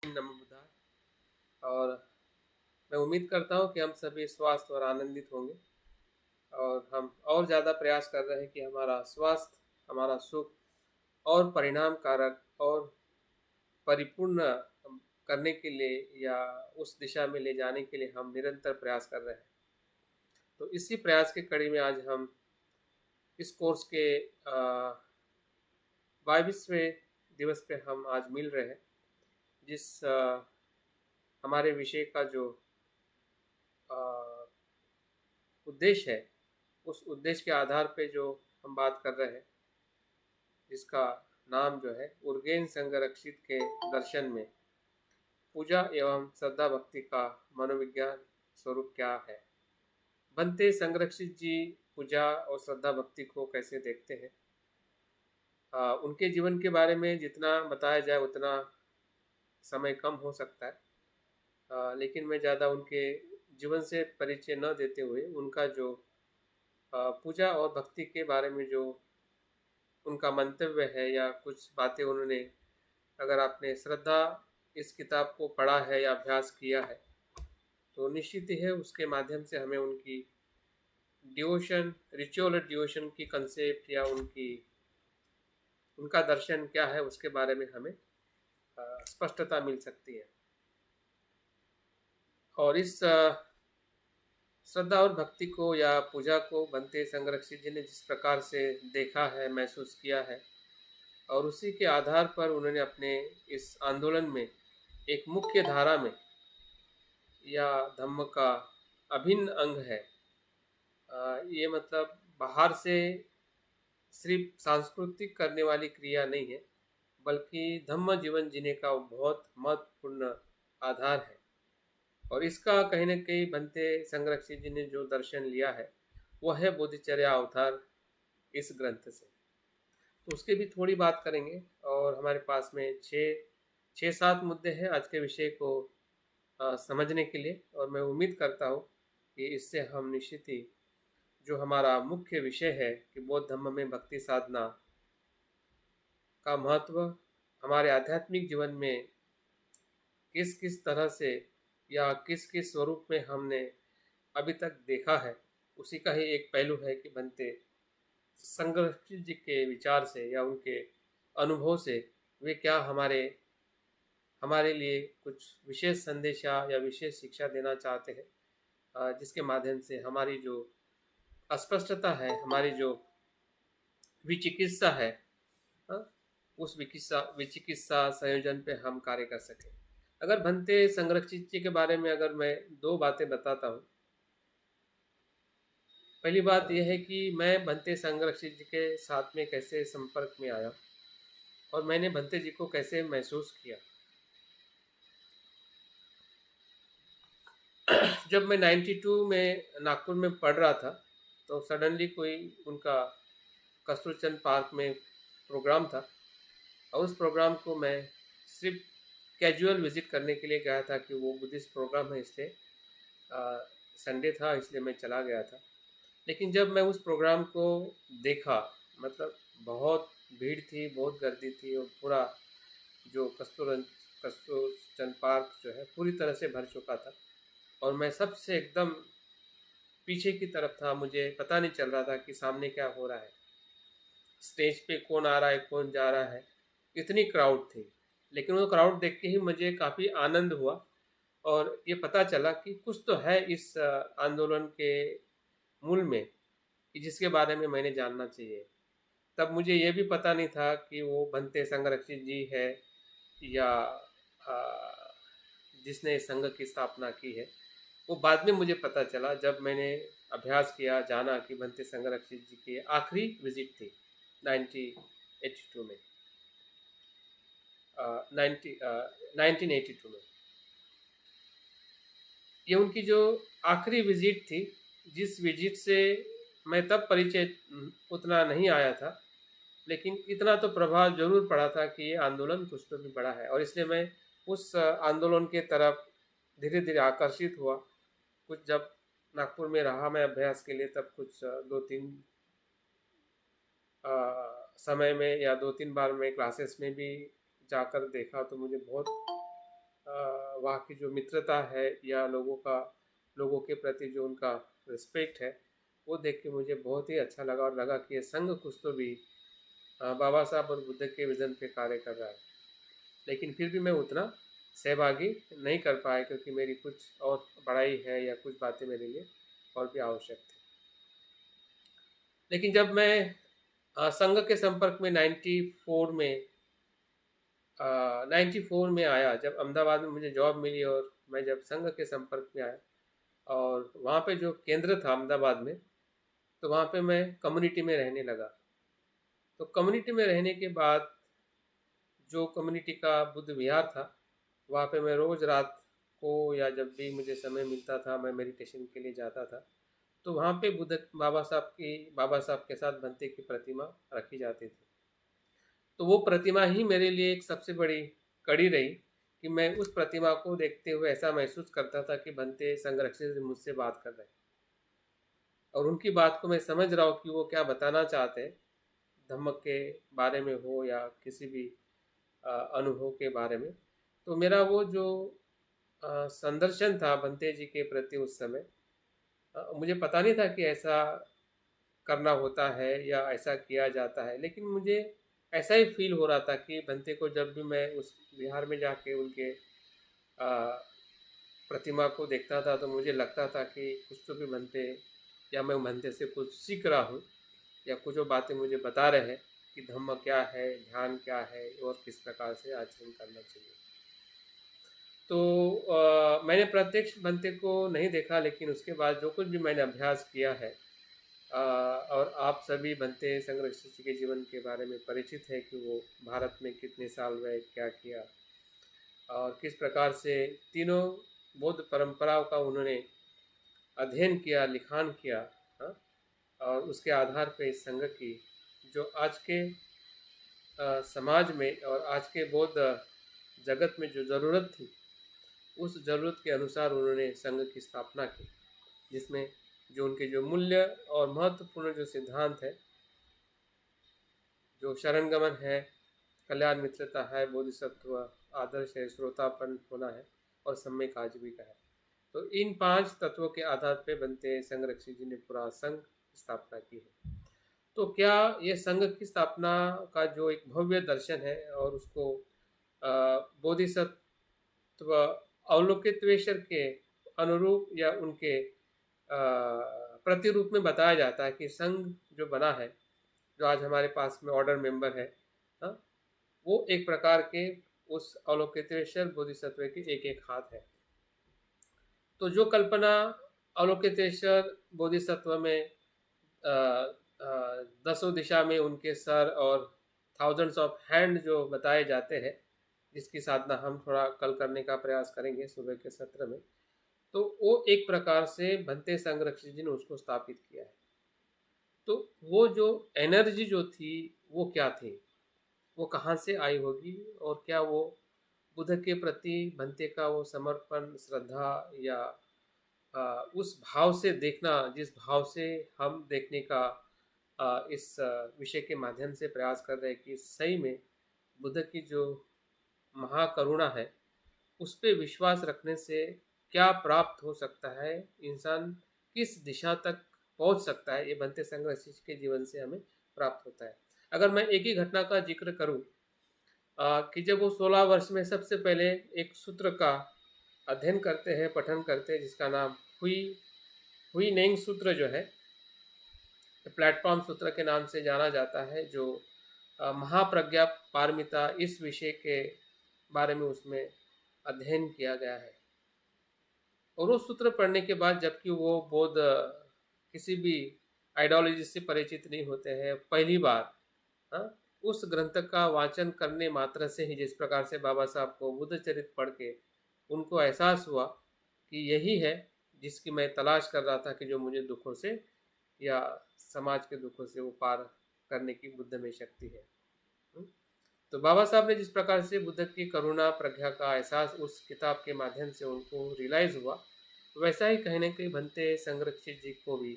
नमो बुद्धाय। और मैं उम्मीद करता हूँ कि हम सभी स्वस्थ और आनंदित होंगे और हम और ज़्यादा प्रयास कर रहे हैं कि हमारा स्वास्थ्य, हमारा सुख और परिणाम कारक और परिपूर्ण करने के लिए या उस दिशा में ले जाने के लिए हम निरंतर प्रयास कर रहे हैं। तो इसी प्रयास की कड़ी में आज हम इस कोर्स के 22वें दिवस पे हम आज मिल रहे हैं, जिस हमारे विषय का जो अ, उद्देश्य है, उस उद्देश्य के आधार पे जो हम बात कर रहे हैं, जिसका नाम जो है उर्गेन संरक्षित के दर्शन में पूजा एवं श्रद्धा भक्ति का मनोविज्ञान स्वरूप क्या है। बनते संरक्षित जी पूजा और श्रद्धा भक्ति को कैसे देखते हैं। उनके जीवन के बारे में जितना बताया जाए उतना समय कम हो सकता है। लेकिन मैं ज़्यादा उनके जीवन से परिचय न देते हुए उनका जो पूजा और भक्ति के बारे में जो उनका मंतव्य है या कुछ बातें उन्होंने, अगर आपने श्रद्धा इस किताब को पढ़ा है या अभ्यास किया है तो निश्चित ही है उसके माध्यम से हमें उनकी डिवोशन, रिचुअल और डिवोशन की कंसेप्ट या उनका दर्शन क्या है उसके बारे में हमें स्पष्टता मिल सकती है। और इस श्रद्धा और भक्ति को या पूजा को बनते संरक्षित जी ने जिस प्रकार से देखा है, महसूस किया है, और उसी के आधार पर उन्होंने अपने इस आंदोलन में एक मुख्य धारा में या धम्म का अभिन्न अंग है। ये मतलब बाहर से सिर्फ सांस्कृतिक करने वाली क्रिया नहीं है, बल्कि धम्म जीवन जीने का बहुत महत्वपूर्ण आधार है। और इसका कहीं न कहीं बनते संरक्षित जी ने जो दर्शन लिया है, वह है बोधिचर्या अवतार इस ग्रंथ से। तो उसकी भी थोड़ी बात करेंगे और हमारे पास में 6-7 मुद्दे हैं आज के विषय को समझने के लिए। और मैं उम्मीद करता हूँ कि इससे हम निश्चित ही जो हमारा मुख्य विषय है कि बौद्ध धर्म में भक्ति साधना का महत्व हमारे आध्यात्मिक जीवन में किस किस तरह से या किस किस स्वरूप में हमने अभी तक देखा है, उसी का ही एक पहलू है कि बनते संरक्षित जी के विचार से या उनके अनुभव से वे क्या हमारे हमारे लिए कुछ विशेष संदेशा या विशेष शिक्षा देना चाहते हैं, जिसके माध्यम से हमारी जो अस्पष्टता है, हमारी जो विचिकित्सा है, हाँ, उस विकित्सा विचिकित्सा संयोजन पे हम कार्य कर सकें। अगर बनते संरक्षित जी के बारे में अगर मैं दो बातें बताता हूँ। पहली बात यह है कि मैं बनते संरक्षित जी के साथ में कैसे संपर्क में आया और मैंने बनते जी को कैसे महसूस किया। जब मैं 92 में नागपुर में पढ़ रहा था तो सडनली कोई उनका कस्तूरचंद पार्क में प्रोग्राम था, और उस प्रोग्राम को मैं सिर्फ कैजुअल विजिट करने के लिए गया था कि वो बुद्धिस्ट प्रोग्राम है, इसलिए संडे था इसलिए मैं चला गया था। लेकिन जब मैं उस प्रोग्राम को देखा, मतलब बहुत भीड़ थी, बहुत गर्दी थी और पूरा जो कस्तूरचंद पार्क जो है पूरी तरह से भर चुका था और मैं सबसे एकदम पीछे की तरफ था। मुझे पता नहीं चल रहा था कि सामने क्या हो रहा है, स्टेज पे कौन आ रहा है, कौन जा रहा है, इतनी क्राउड थी। लेकिन वो क्राउड देख के ही मुझे काफ़ी आनंद हुआ और ये पता चला कि कुछ तो है इस आंदोलन के मूल में कि जिसके बारे में मैंने जानना चाहिए। तब मुझे ये भी पता नहीं था कि वो बनते संरक्षित जी है या जिसने इस संघ की स्थापना की है। वो बाद में मुझे पता चला जब मैंने अभ्यास किया, जाना कि बनते संरक्षित जी की आखिरी विजिट थी 1982 में, 1982 में। ये उनकी जो आखिरी विजिट थी, जिस विजिट से मैं तब परिचय उतना नहीं आया था, लेकिन इतना तो प्रभाव जरूर पड़ा था कि ये आंदोलन कुछ तो भी बड़ा है और इसलिए मैं उस आंदोलन के तरफ धीरे धीरे आकर्षित हुआ। कुछ जब नागपुर में रहा मैं अभ्यास के लिए, तब कुछ 2-3 समय में या 2-3 बार मैं क्लासेस में भी जाकर देखा तो मुझे बहुत वहाँ की जो मित्रता है या लोगों के प्रति जो उनका रिस्पेक्ट है, वो देख के मुझे बहुत ही अच्छा लगा और लगा कि ये संघ कुछ तो भी बाबा साहब और बुद्ध के विज़न पे कार्य कर रहा है। लेकिन फिर भी मैं उतना सहभागी नहीं कर पाया, क्योंकि मेरी कुछ और पढ़ाई है या कुछ बातें मेरे लिए और भी आवश्यक थी। लेकिन जब मैं संघ के संपर्क में 94 में आया, जब अहमदाबाद में मुझे जॉब मिली और मैं जब संघ के संपर्क में आया, और वहाँ पे जो केंद्र था अहमदाबाद में, तो वहाँ पे मैं कम्युनिटी में रहने लगा। तो कम्युनिटी में रहने के बाद जो कम्युनिटी का बुद्ध विहार था, वहाँ पे मैं रोज़ रात को या जब भी मुझे समय मिलता था, मैं मेडिटेशन के लिए जाता था। तो वहाँ पे बुद्ध बाबा साहब के साथ भंते की प्रतिमा रखी जाती थी। तो वो प्रतिमा ही मेरे लिए एक सबसे बड़ी कड़ी रही कि मैं उस प्रतिमा को देखते हुए ऐसा महसूस करता था कि भंते संरक्षक मुझसे बात कर रहे हैं, और उनकी बात को मैं समझ रहा हूँ कि वो क्या बताना चाहते हैं, धम्मक के बारे में हो या किसी भी अनुभव के बारे में। तो मेरा वो जो संदर्शन था भंते जी के प्रति उस समय, मुझे पता नहीं था कि ऐसा करना होता है या ऐसा किया जाता है, लेकिन मुझे ऐसा ही फील हो रहा था कि भंते को जब भी मैं उस विहार में जाके उनके अ, प्रतिमा को देखता था, तो मुझे लगता था कि कुछ तो भी भंते, या मैं भंते से कुछ सीख रहा हूँ, या कुछ जो बातें मुझे बता रहे हैं कि धम्म क्या है, ध्यान क्या है और किस प्रकार से आचरण करना चाहिए। तो मैंने प्रत्यक्ष भंते को नहीं देखा, लेकिन उसके बाद जो कुछ भी मैंने अभ्यास किया है, और आप सभी भंते संरक्षक जी के जीवन के बारे में परिचित है कि वो भारत में कितने साल रहे, क्या किया, और किस प्रकार से तीनों बौद्ध परंपराओं का उन्होंने अध्ययन किया, लिखान किया। हाँ, और उसके आधार पे इस संघ की जो आज के समाज में और आज के बौद्ध जगत में जो ज़रूरत थी, उस ज़रूरत के अनुसार उन्होंने संघ की स्थापना की, जिसमें जो उनके जो मूल्य और महत्वपूर्ण जो सिद्धांत है, जो शरणगमन है, कल्याण मित्रता है, बोधिसत्व आदर्श है, श्रोतापन होना है और सम्यक आजीविका है। तो इन 5 तत्वों के आधार पे बनते संरक्षक जी ने पूरा संघ स्थापना की है। तो क्या ये संघ की स्थापना का जो एक भव्य दर्शन है, और उसको बोधिसत्व अवलोकितेश्वर के अनुरूप या उनके प्रतिरूप में बताया जाता है कि संघ जो बना है, जो आज हमारे पास में ऑर्डर मेंबर है, हाँ, वो एक प्रकार के उस अवलोकितेश्वर बोधिसत्व के एक एक हाथ है। तो जो कल्पना अवलोकितेश्वर बोधिसत्व में दसों दिशा में उनके सर और थाउजेंड्स ऑफ हैंड जो बताए जाते हैं, जिसकी साधना हम थोड़ा कल करने का प्रयास करेंगे सुबह के सत्र में, तो वो एक प्रकार से भंते संरक्षक जी ने उसको स्थापित किया है। तो वो जो एनर्जी जो थी, वो क्या थी, वो कहाँ से आई होगी, और क्या वो बुद्ध के प्रति भंते का वो समर्पण, श्रद्धा, या उस भाव से देखना जिस भाव से हम देखने का इस विषय के माध्यम से प्रयास कर रहे हैं कि सही में बुद्ध की जो महाकरुणा है, उस पे विश्वास रखने से क्या प्राप्त हो सकता है, इंसान किस दिशा तक पहुंच सकता है, ये बनते संघर्ष के जीवन से हमें प्राप्त होता है। अगर मैं एक ही घटना का जिक्र करूं, कि जब वो 16 वर्ष में सबसे पहले एक सूत्र का अध्ययन करते हैं, पठन करते हैं, जिसका नाम हुई हुई नेंग सूत्र जो है, प्लेटफॉर्म सूत्र के नाम से जाना जाता है, जो महाप्रज्ञा पारमिता इस विषय के बारे में उसमें अध्ययन किया गया है। और वो सूत्र पढ़ने के बाद, जबकि वो बौद्ध किसी भी आइडियोलॉजी से परिचित नहीं होते हैं, पहली बार हाँ, उस ग्रंथ का वाचन करने मात्र से ही, जिस प्रकार से बाबा साहब को बुद्ध चरित्र पढ़ के उनको एहसास हुआ कि यही है जिसकी मैं तलाश कर रहा था, कि जो मुझे दुखों से या समाज के दुखों से वो पार करने की बुद्ध में शक्ति है। तो बाबा साहब ने जिस प्रकार से बुद्ध की करुणा प्रज्ञा का एहसास उस किताब के माध्यम से उनको रियलाइज हुआ, वैसा ही कहीं न कहीं भंते संरक्षित जी को भी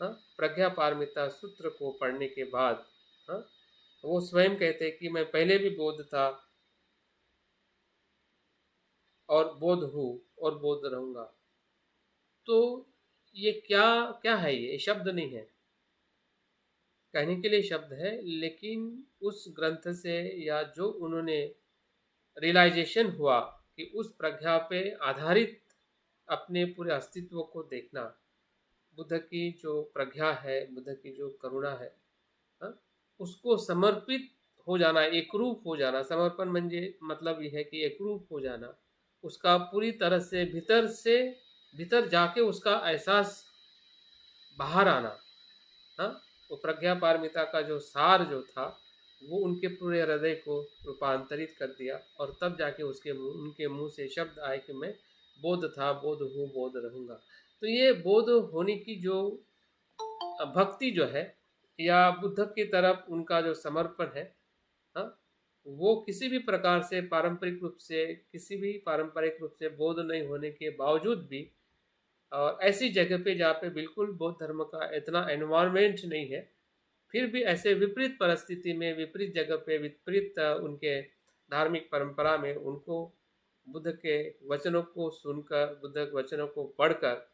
हाँ, प्रज्ञा पारमिता सूत्र को पढ़ने के बाद हाँ, वो स्वयं कहते हैं कि मैं पहले भी बौद्ध था, और बोध हूँ और बोध रहूँगा। तो ये क्या क्या है, ये शब्द नहीं है, कहने के लिए शब्द है, लेकिन उस ग्रंथ से या जो उन्होंने रियलाइजेशन हुआ कि उस प्रज्ञा पे आधारित अपने पूरे अस्तित्व को देखना, बुद्ध की जो प्रज्ञा है, बुद्ध की जो करुणा है, हाँ, उसको समर्पित हो जाना, एकरूप हो जाना। समर्पण म्हणजे मतलब यह है कि एकरूप हो जाना, उसका पूरी तरह से भीतर जाके उसका एहसास बाहर आना। हाँ, वो प्रज्ञा पारमिता का जो सार जो था, वो उनके पूरे हृदय को रूपांतरित कर दिया, और तब जाके उनके मुंह से शब्द आए कि मैं बोध था, बोध हूँ, बोध रहूँगा। तो ये बोध होने की जो भक्ति जो है, या बुद्ध की तरफ उनका जो समर्पण है, हाँ, वो किसी भी पारंपरिक रूप से बोध नहीं होने के बावजूद भी, और ऐसी जगह पे जहाँ पे बिल्कुल बौद्ध धर्म का इतना एनवायरनमेंट नहीं है, फिर भी ऐसे विपरीत परिस्थिति में, विपरीत जगह पे, विपरीत उनके धार्मिक परंपरा में उनको बुद्ध के वचनों को सुनकर, बुद्ध के वचनों को पढ़कर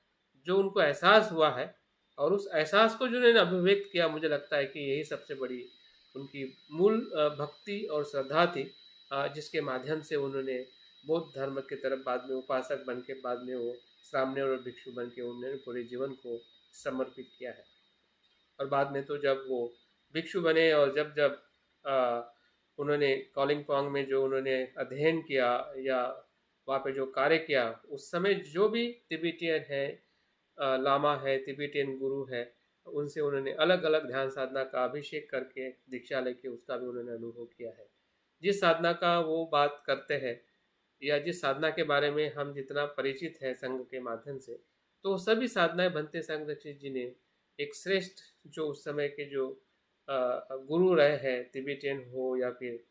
जो उनको एहसास हुआ है, और उस एहसास को जो उन्होंने अभिव्यक्त किया, मुझे लगता है कि यही सबसे बड़ी उनकी मूल भक्ति और श्रद्धा थी, जिसके माध्यम से उन्होंने बौद्ध धर्म की तरफ बाद में उपासक बन के, बाद में वो सामने और भिक्षु बन के उन्होंने पूरे जीवन को समर्पित किया है। और बाद में तो जब वो भिक्षु बने, और जब जब उन्होंने कॉलिंगपोंग में जो उन्होंने अध्ययन किया या वहाँ पे जो कार्य किया, उस समय जो भी तिब्बतियन है, लामा है, तिब्बतियन गुरु है, उनसे उन्होंने अलग अलग ध्यान साधना का अभिषेक करके दीक्षा लेके उसका भी उन्होंने अनुभव किया है। जिस साधना का वो बात करते हैं, या जिस साधना के बारे में हम जितना परिचित है संघ के माध्यम से, तो सभी साधनाएं भंते संघ दीक्षित जी ने एक श्रेष्ठ, जो उस समय के जो गुरु रहे हैं, तिब्बतियन हो या फिर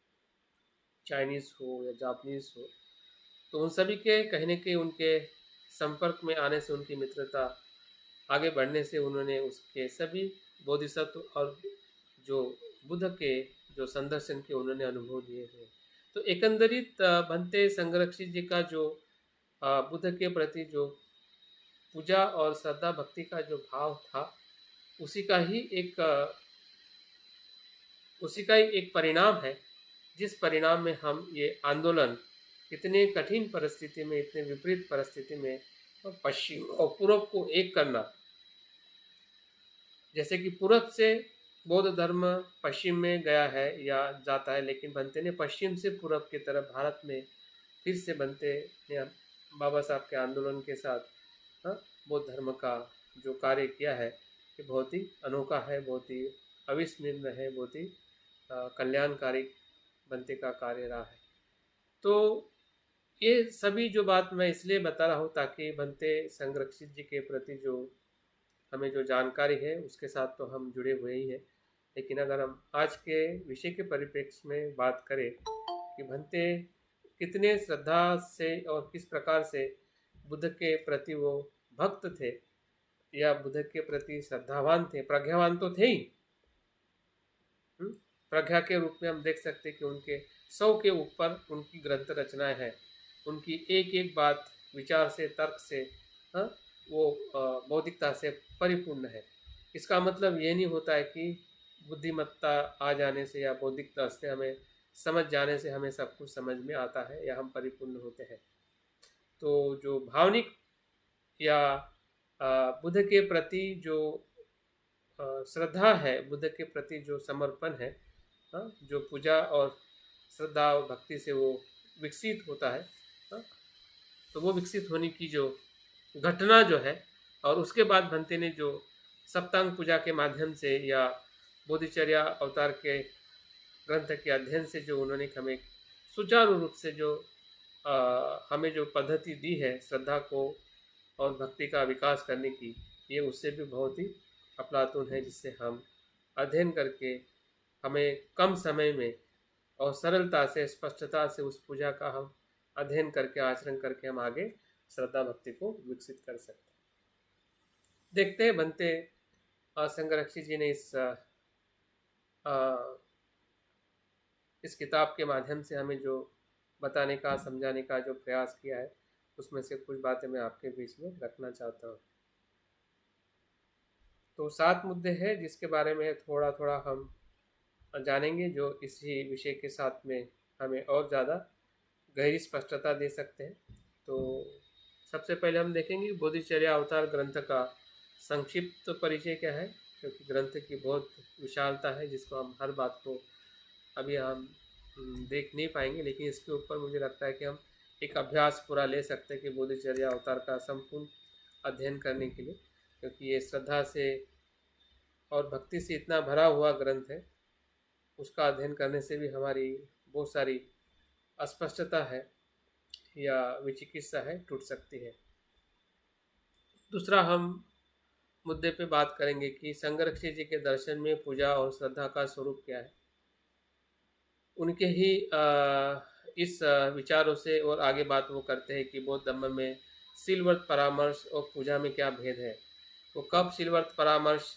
चाइनीज हो या जापानीज हो, तो उन सभी के कहने के, उनके संपर्क में आने से, उनकी मित्रता आगे बढ़ने से, उन्होंने उसके सभी बोधिसत्व और जो बुद्ध के जो संदर्शन के उन्होंने अनुभव लिए हैं। तो एकंदरित भंते संरक्षित जी का जो बुद्ध के प्रति जो पूजा और श्रद्धा भक्ति का जो भाव था, उसी का ही एक परिणाम है, जिस परिणाम में हम ये आंदोलन इतने कठिन परिस्थिति में, इतने विपरीत परिस्थिति में, और पश्चिम और पूर्व को एक करना, जैसे कि पूर्व से बौद्ध धर्म पश्चिम में गया है या जाता है, लेकिन बनते ने पश्चिम से पूर्व की तरफ भारत में फिर से बनते ने बाबा साहब के आंदोलन के साथ, हाँ, बौद्ध धर्म का जो कार्य किया है, ये बहुत ही अनोखा है, बहुत ही अविस्मरणीय है, बहुत ही कल्याणकारी बनते का कार्य रहा है। तो ये सभी जो बात मैं इसलिए बता रहा हूँ ताकि बनते संरक्षित जी के प्रति जो हमें जो जानकारी है, उसके साथ तो हम जुड़े हुए ही हैं, लेकिन अगर हम आज के विषय के परिप्रेक्ष्य में बात करें कि भंते कितने श्रद्धा से और किस प्रकार से बुद्ध के प्रति वो भक्त थे, या बुद्ध के प्रति श्रद्धावान थे, प्रज्ञावान तो थे ही। प्रज्ञा के रूप में हम देख सकते हैं कि उनके 100 के ऊपर उनकी ग्रंथ रचनाएं हैं, उनकी एक एक बात विचार से, तर्क से, हाँ, वो बौद्धिकता से परिपूर्ण है। इसका मतलब ये नहीं होता है कि बुद्धिमत्ता आ जाने से या बौद्धिकता से, हमें समझ जाने से हमें सब कुछ समझ में आता है या हम परिपूर्ण होते हैं। तो जो भावनिक या बुद्ध के प्रति जो श्रद्धा है, बुद्ध के प्रति जो समर्पण है, हाँ, जो पूजा और श्रद्धा और भक्ति से वो विकसित होता है, हाँ, तो वो विकसित होने की जो घटना जो है, और उसके बाद भंते ने जो सप्तांग पूजा के माध्यम से या बोधिचर्या अवतार के ग्रंथ के अध्ययन से जो उन्होंने हमें सुचारू रूप से जो हमें जो पद्धति दी है श्रद्धा को और भक्ति का विकास करने की, ये उससे भी बहुत ही अफलातून है, जिससे हम अध्ययन करके हमें कम समय में और सरलता से, स्पष्टता से उस पूजा का हम अध्ययन करके, आचरण करके हम आगे श्रद्धा भक्ति को विकसित कर सकते हैं। देखते हैं बनते संरक्षित जी ने इस किताब के माध्यम से हमें जो बताने का, समझाने का जो प्रयास किया है, उसमें से कुछ बातें मैं आपके बीच में रखना चाहता हूँ। तो 7 मुद्दे हैं जिसके बारे में थोड़ा-थोड़ा हम जानेंगे, जो इसी विषय के साथ में हमें और ज़्यादा गहरी स्पष्टता दे सकते हैं। तो सबसे पहले हम देखेंगे बोधिचर्या अवतार ग्रंथ का संक्षिप्त परिचय क्या है, क्योंकि ग्रंथ की बहुत विशालता है जिसको हम हर बात को अभी हम देख नहीं पाएंगे, लेकिन इसके ऊपर मुझे लगता है कि हम एक अभ्यास पूरा ले सकते हैं कि बोधिचर्या अवतार का संपूर्ण अध्ययन करने के लिए, क्योंकि ये श्रद्धा से और भक्ति से इतना भरा हुआ ग्रंथ है। उसका अध्ययन करने से भी हमारी बहुत सारी अस्पष्टता है या विचिकित्सा है टूट सकती है। दूसरा हम मुद्दे पे बात करेंगे कि संगरक्षी जी के दर्शन में पूजा और श्रद्धा का स्वरूप क्या है। उनके ही इस विचारों से और आगे बात वो करते हैं कि बौद्ध धर्म में सिलवर्त परामर्श और पूजा में क्या भेद है। वो कब सिलवर्त परामर्श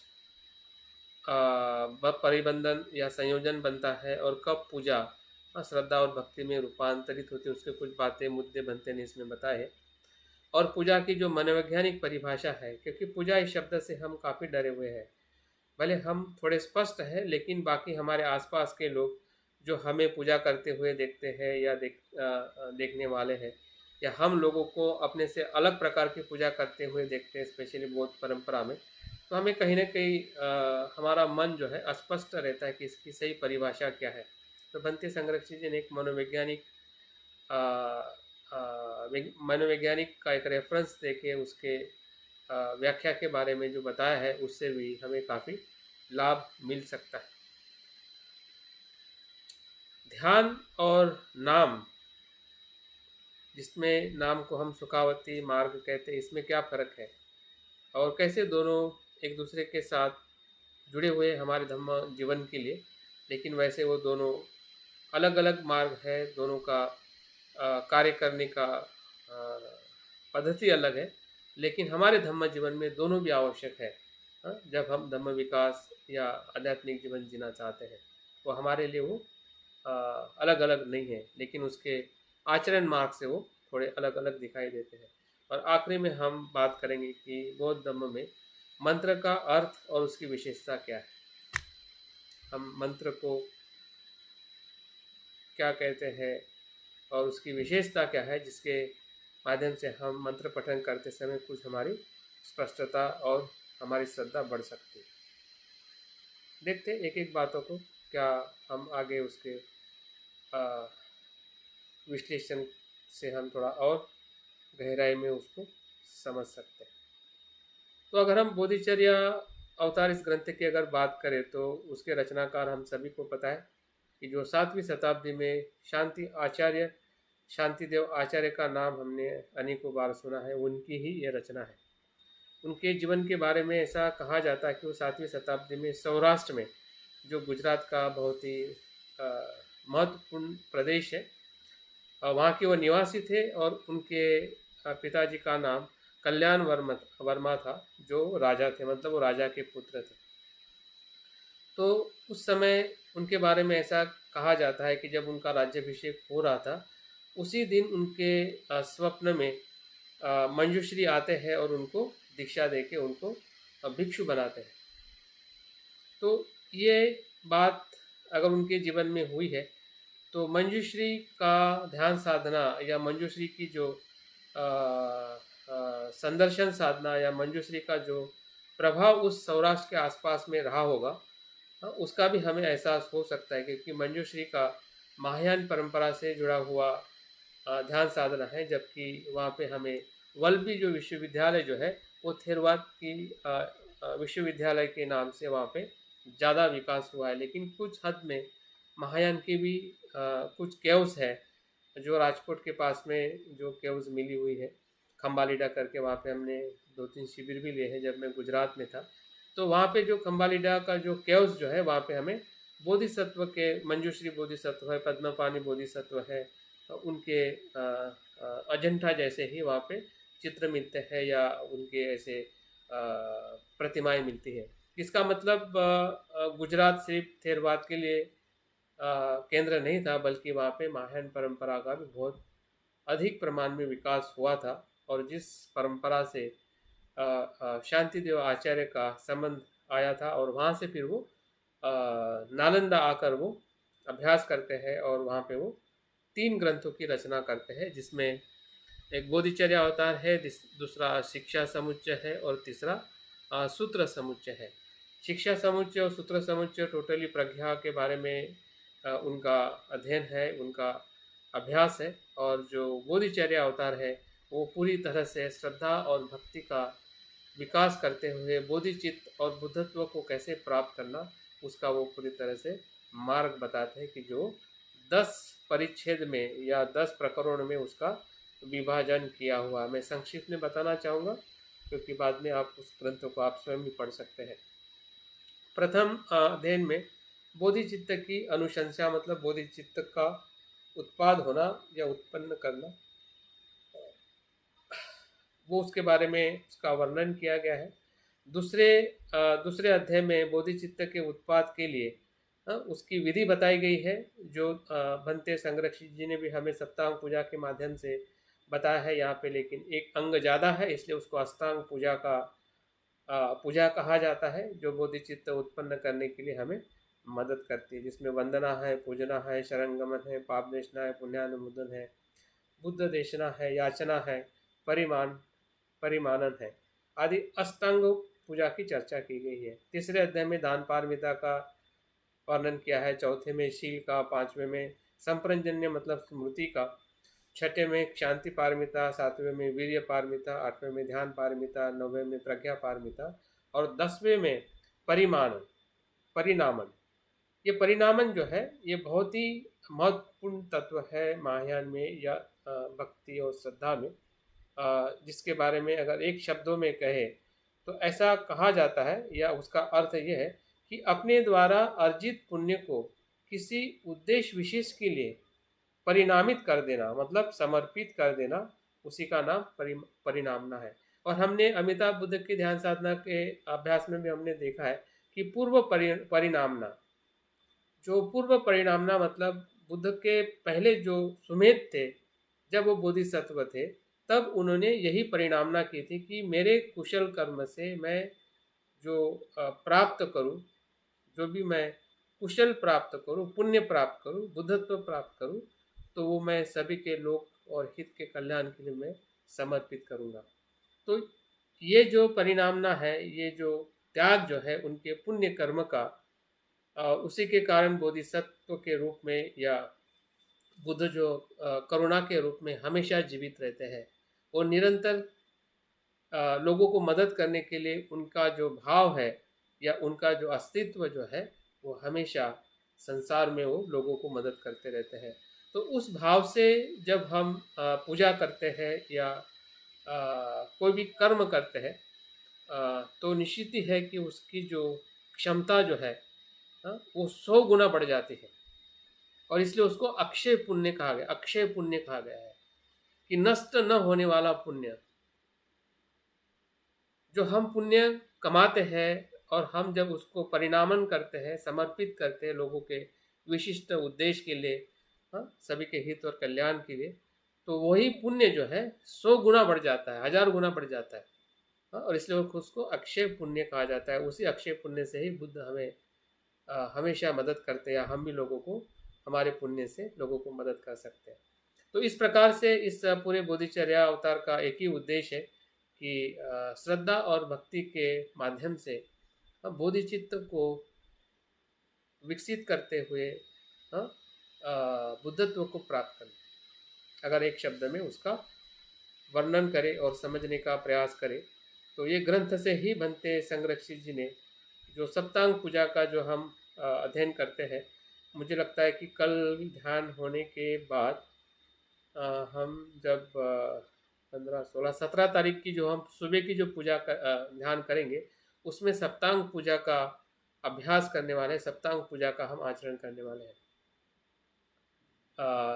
परिबंधन या संयोजन बनता है और कब पूजा श्रद्धा और भक्ति में रूपांतरित होती है, उसके कुछ बातें मुद्दे बनते हैं इसमें बताए हैं। और पूजा की जो मनोवैज्ञानिक परिभाषा है, क्योंकि पूजा इस शब्द से हम काफ़ी डरे हुए हैं। भले हम थोड़े स्पष्ट हैं, लेकिन बाकी हमारे आसपास के लोग जो हमें पूजा करते हुए देखते हैं या देखने वाले हैं, या हम लोगों को अपने से अलग प्रकार की पूजा करते हुए देखते हैं, स्पेशली बौद्ध परंपरा में, तो हमें कहीं ना कहीं हमारा मन जो है अस्पष्ट रहता है कि इसकी सही परिभाषा क्या है। तो भंते संरक्षी जी ने एक मनोवैज्ञानिक मनोवैज्ञानिक का एक रेफरेंस देके उसके व्याख्या के बारे में जो बताया है, उससे भी हमें काफ़ी लाभ मिल सकता है। ध्यान और नाम, जिसमें नाम को हम सुखावती मार्ग कहते हैं, इसमें क्या फ़र्क है और कैसे दोनों एक दूसरे के साथ जुड़े हुए हमारे धम्म जीवन के लिए, लेकिन वैसे वो दोनों अलग अलग मार्ग है। दोनों का कार्य करने का पद्धति अलग है, लेकिन हमारे धम्म जीवन में दोनों भी आवश्यक है। जब हम धम्म विकास या आध्यात्मिक जीवन जीना चाहते हैं, वो हमारे लिए वो अलग अलग नहीं है, लेकिन उसके आचरण मार्ग से वो थोड़े अलग अलग दिखाई देते हैं। और आखिरी में हम बात करेंगे कि बौद्ध धम्म में मंत्र का अर्थ और उसकी विशेषता क्या है। हम मंत्र को क्या कहते हैं और उसकी विशेषता क्या है, जिसके माध्यम से हम मंत्र पठन करते समय कुछ हमारी स्पष्टता और हमारी श्रद्धा बढ़ सकती है। देखते एक एक बातों को, क्या हम आगे उसके विश्लेषण से हम थोड़ा और गहराई में उसको समझ सकते हैं। तो अगर हम बोधिचर्या अवतार इस ग्रंथ की अगर बात करें, तो उसके रचनाकार हम सभी को पता है कि जो 7वीं शताब्दी में शांतिदेव आचार्य का नाम हमने अनेकों बार सुना है, उनकी ही ये रचना है। उनके जीवन के बारे में ऐसा कहा जाता है कि वो 7वीं शताब्दी में सौराष्ट्र में, जो गुजरात का बहुत ही महत्वपूर्ण प्रदेश है, वहाँ के वो निवासी थे और उनके पिताजी का नाम कल्याण वर्मा था, जो राजा थे, मतलब वो राजा के पुत्र थे। तो उस समय उनके बारे में ऐसा कहा जाता है कि जब उनका राज्याभिषेक हो रहा था, उसी दिन उनके स्वप्न में मंजूश्री आते हैं और उनको दीक्षा देके उनको भिक्षु बनाते हैं। तो ये बात अगर उनके जीवन में हुई है, तो मंजूश्री का ध्यान साधना या मंजूश्री की जो संदर्शन साधना या मंजूश्री का जो प्रभाव उस सौराष्ट्र के आसपास में रहा होगा, उसका भी हमें एहसास हो सकता है, क्योंकि मंजूश्री का महायान परंपरा से जुड़ा हुआ ध्यान साधना है, जबकि वहाँ पे हमें वल्लभी जो विश्वविद्यालय जो है, वो थेरवाद की विश्वविद्यालय के नाम से वहाँ पे ज़्यादा विकास हुआ है। लेकिन कुछ हद में महायान की भी कुछ केव्स है, जो राजकोट के पास में जो केव्स मिली हुई है, खम्बालीडा करके, वहाँ पे हमने 2-3 शिविर भी लिए हैं जब मैं गुजरात में था। तो वहाँ पे जो खम्बालीडा का जो केव्स जो है, वहाँ पे हमें बोधिसत्व के, मंजूश्री बोधिसत्व है, पद्मपानी बोधिसत्व है, उनके अजंठा जैसे ही वहाँ पे चित्र मिलते हैं या उनके ऐसे प्रतिमाएं मिलती है। इसका मतलब गुजरात सिर्फ थेरवाद के लिए केंद्र नहीं था, बल्कि वहाँ पे महायान परंपरा का भी बहुत अधिक प्रमाण में विकास हुआ था। और जिस परंपरा से शांतिदेव आचार्य का संबंध आया था, और वहाँ से फिर वो नालंदा आकर वो अभ्यास करते हैं, और वहाँ पे वो 3 ग्रंथों की रचना करते हैं, जिसमें एक बोधिचर्य अवतार है, दूसरा शिक्षा समुच्चय है, और तीसरा सूत्र समुच्चय है। शिक्षा समुच्चय और सूत्र समुच्चय टोटली प्रज्ञा के बारे में उनका अध्ययन है, उनका अभ्यास है। और जो बोधिचर्य अवतार है वो पूरी तरह से श्रद्धा और भक्ति का विकास करते हुए बोधिचित्त और बुद्धत्व को कैसे प्राप्त करना, उसका वो पूरी तरह से मार्ग बताते हैं, कि जो 10 परिच्छेद में या 10 प्रकरणों में उसका विभाजन किया हुआ। मैं संक्षिप्त में बताना चाहूँगा, क्योंकि बाद में आप उस ग्रंथों को आप स्वयं भी पढ़ सकते हैं। प्रथम अध्ययन में बोधिचित्त की अनुशंसा, मतलब बोधिचित्त का उत्पाद होना या उत्पन्न करना, वो उसके बारे में उसका वर्णन किया गया है। दूसरे अध्याय में बोधिचित्त के उत्पाद के लिए उसकी विधि बताई गई है, जो भंते संरक्षित जी ने भी हमें सप्तांग पूजा के माध्यम से बताया है यहाँ पे। लेकिन एक अंग ज़्यादा है, इसलिए उसको अष्टांग पूजा कहा जाता है, जो बोधिचित्त उत्पन्न करने के लिए हमें मदद करती है, जिसमें वंदना है, पूजना है, शरणगमन है, पाप देशना है, पुण्यानुमोदन है, बुद्ध देशना है, याचना है, परिमानन है, आदि अष्टांग पूजा की चर्चा की गई है। तीसरे अध्याय में दान पारमिता का वर्णन किया है, चौथे में शील का, पांचवें में संप्रजन्य मतलब स्मृति का, छठे में शांति पारमिता, सातवें में वीर्य पारमिता, आठवें में ध्यान पारमिता, नौवें में प्रज्ञा पारमिता, और 10वें में परिणामन। ये परिणामन जो है ये बहुत ही महत्वपूर्ण तत्व है महायान में या भक्ति और श्रद्धा में, जिसके बारे में अगर एक शब्दों में कहे तो ऐसा कहा जाता है, या उसका अर्थ ये है कि अपने द्वारा अर्जित पुण्य को किसी उद्देश्य विशेष के लिए परिणामित कर देना, मतलब समर्पित कर देना, उसी का नाम परिणामना है। और हमने अमिताभ बुद्ध के ध्यान साधना के अभ्यास में भी हमने देखा है कि परिणामना, जो पूर्व परिणामना मतलब बुद्ध के पहले जो सुमेध थे, जब वो बोधिसत्व थे, तब उन्होंने यही परिणामना की थी कि मेरे कुशल कर्म से मैं जो प्राप्त करूं, जो भी मैं कुशल प्राप्त करूं, पुण्य प्राप्त करूं, बुद्धत्व प्राप्त करूं, तो वो मैं सभी के लोक और हित के कल्याण के लिए मैं समर्पित करूंगा। तो ये जो परिणामना है, ये जो त्याग जो है उनके पुण्य कर्म का, उसी के कारण बोधिसत्व के रूप में या बुद्ध जो करुणा के रूप में हमेशा जीवित रहते हैं। और निरंतर लोगों को मदद करने के लिए उनका जो भाव है या उनका जो अस्तित्व जो है, वो हमेशा संसार में वो लोगों को मदद करते रहते हैं। तो उस भाव से जब हम पूजा करते हैं या कोई भी कर्म करते हैं, तो निश्चित ही है कि उसकी जो क्षमता जो है वो 100 गुना बढ़ जाती है। और इसलिए उसको अक्षय पुण्य कहा गया, अक्षय पुण्य कहा गया है, कि नष्ट न होने वाला पुण्य। जो हम पुण्य कमाते हैं और हम जब उसको परिणामन करते हैं, समर्पित करते हैं लोगों के विशिष्ट उद्देश्य के लिए, सभी के हित और कल्याण के लिए, तो वही पुण्य जो है 100 गुना बढ़ जाता है, 1000 गुना बढ़ जाता है। और इसलिए उसको अक्षय पुण्य कहा जाता है। उसी अक्षय पुण्य से ही बुद्ध हमें हमेशा मदद करते हैं, या हम भी लोगों को हमारे पुण्य से लोगों को मदद कर सकते हैं। तो इस प्रकार से इस पूरे बोधिचर्या अवतार का एक ही उद्देश्य है कि श्रद्धा और भक्ति के माध्यम से बोधिचित्त को विकसित करते हुए बुद्धत्व को प्राप्त करना। अगर एक शब्द में उसका वर्णन करें और समझने का प्रयास करें, तो ये ग्रंथ से ही भंते संरक्षित जी ने जो सप्तांग पूजा का जो हम अध्ययन करते हैं, मुझे लगता है कि कल ध्यान होने के बाद हम जब 15, 16, 17 तारीख की जो हम सुबह की जो पूजा ध्यान करेंगे, उसमें सप्तांग पूजा का अभ्यास करने वाले हैं, सप्तांग पूजा का हम आचरण करने वाले हैं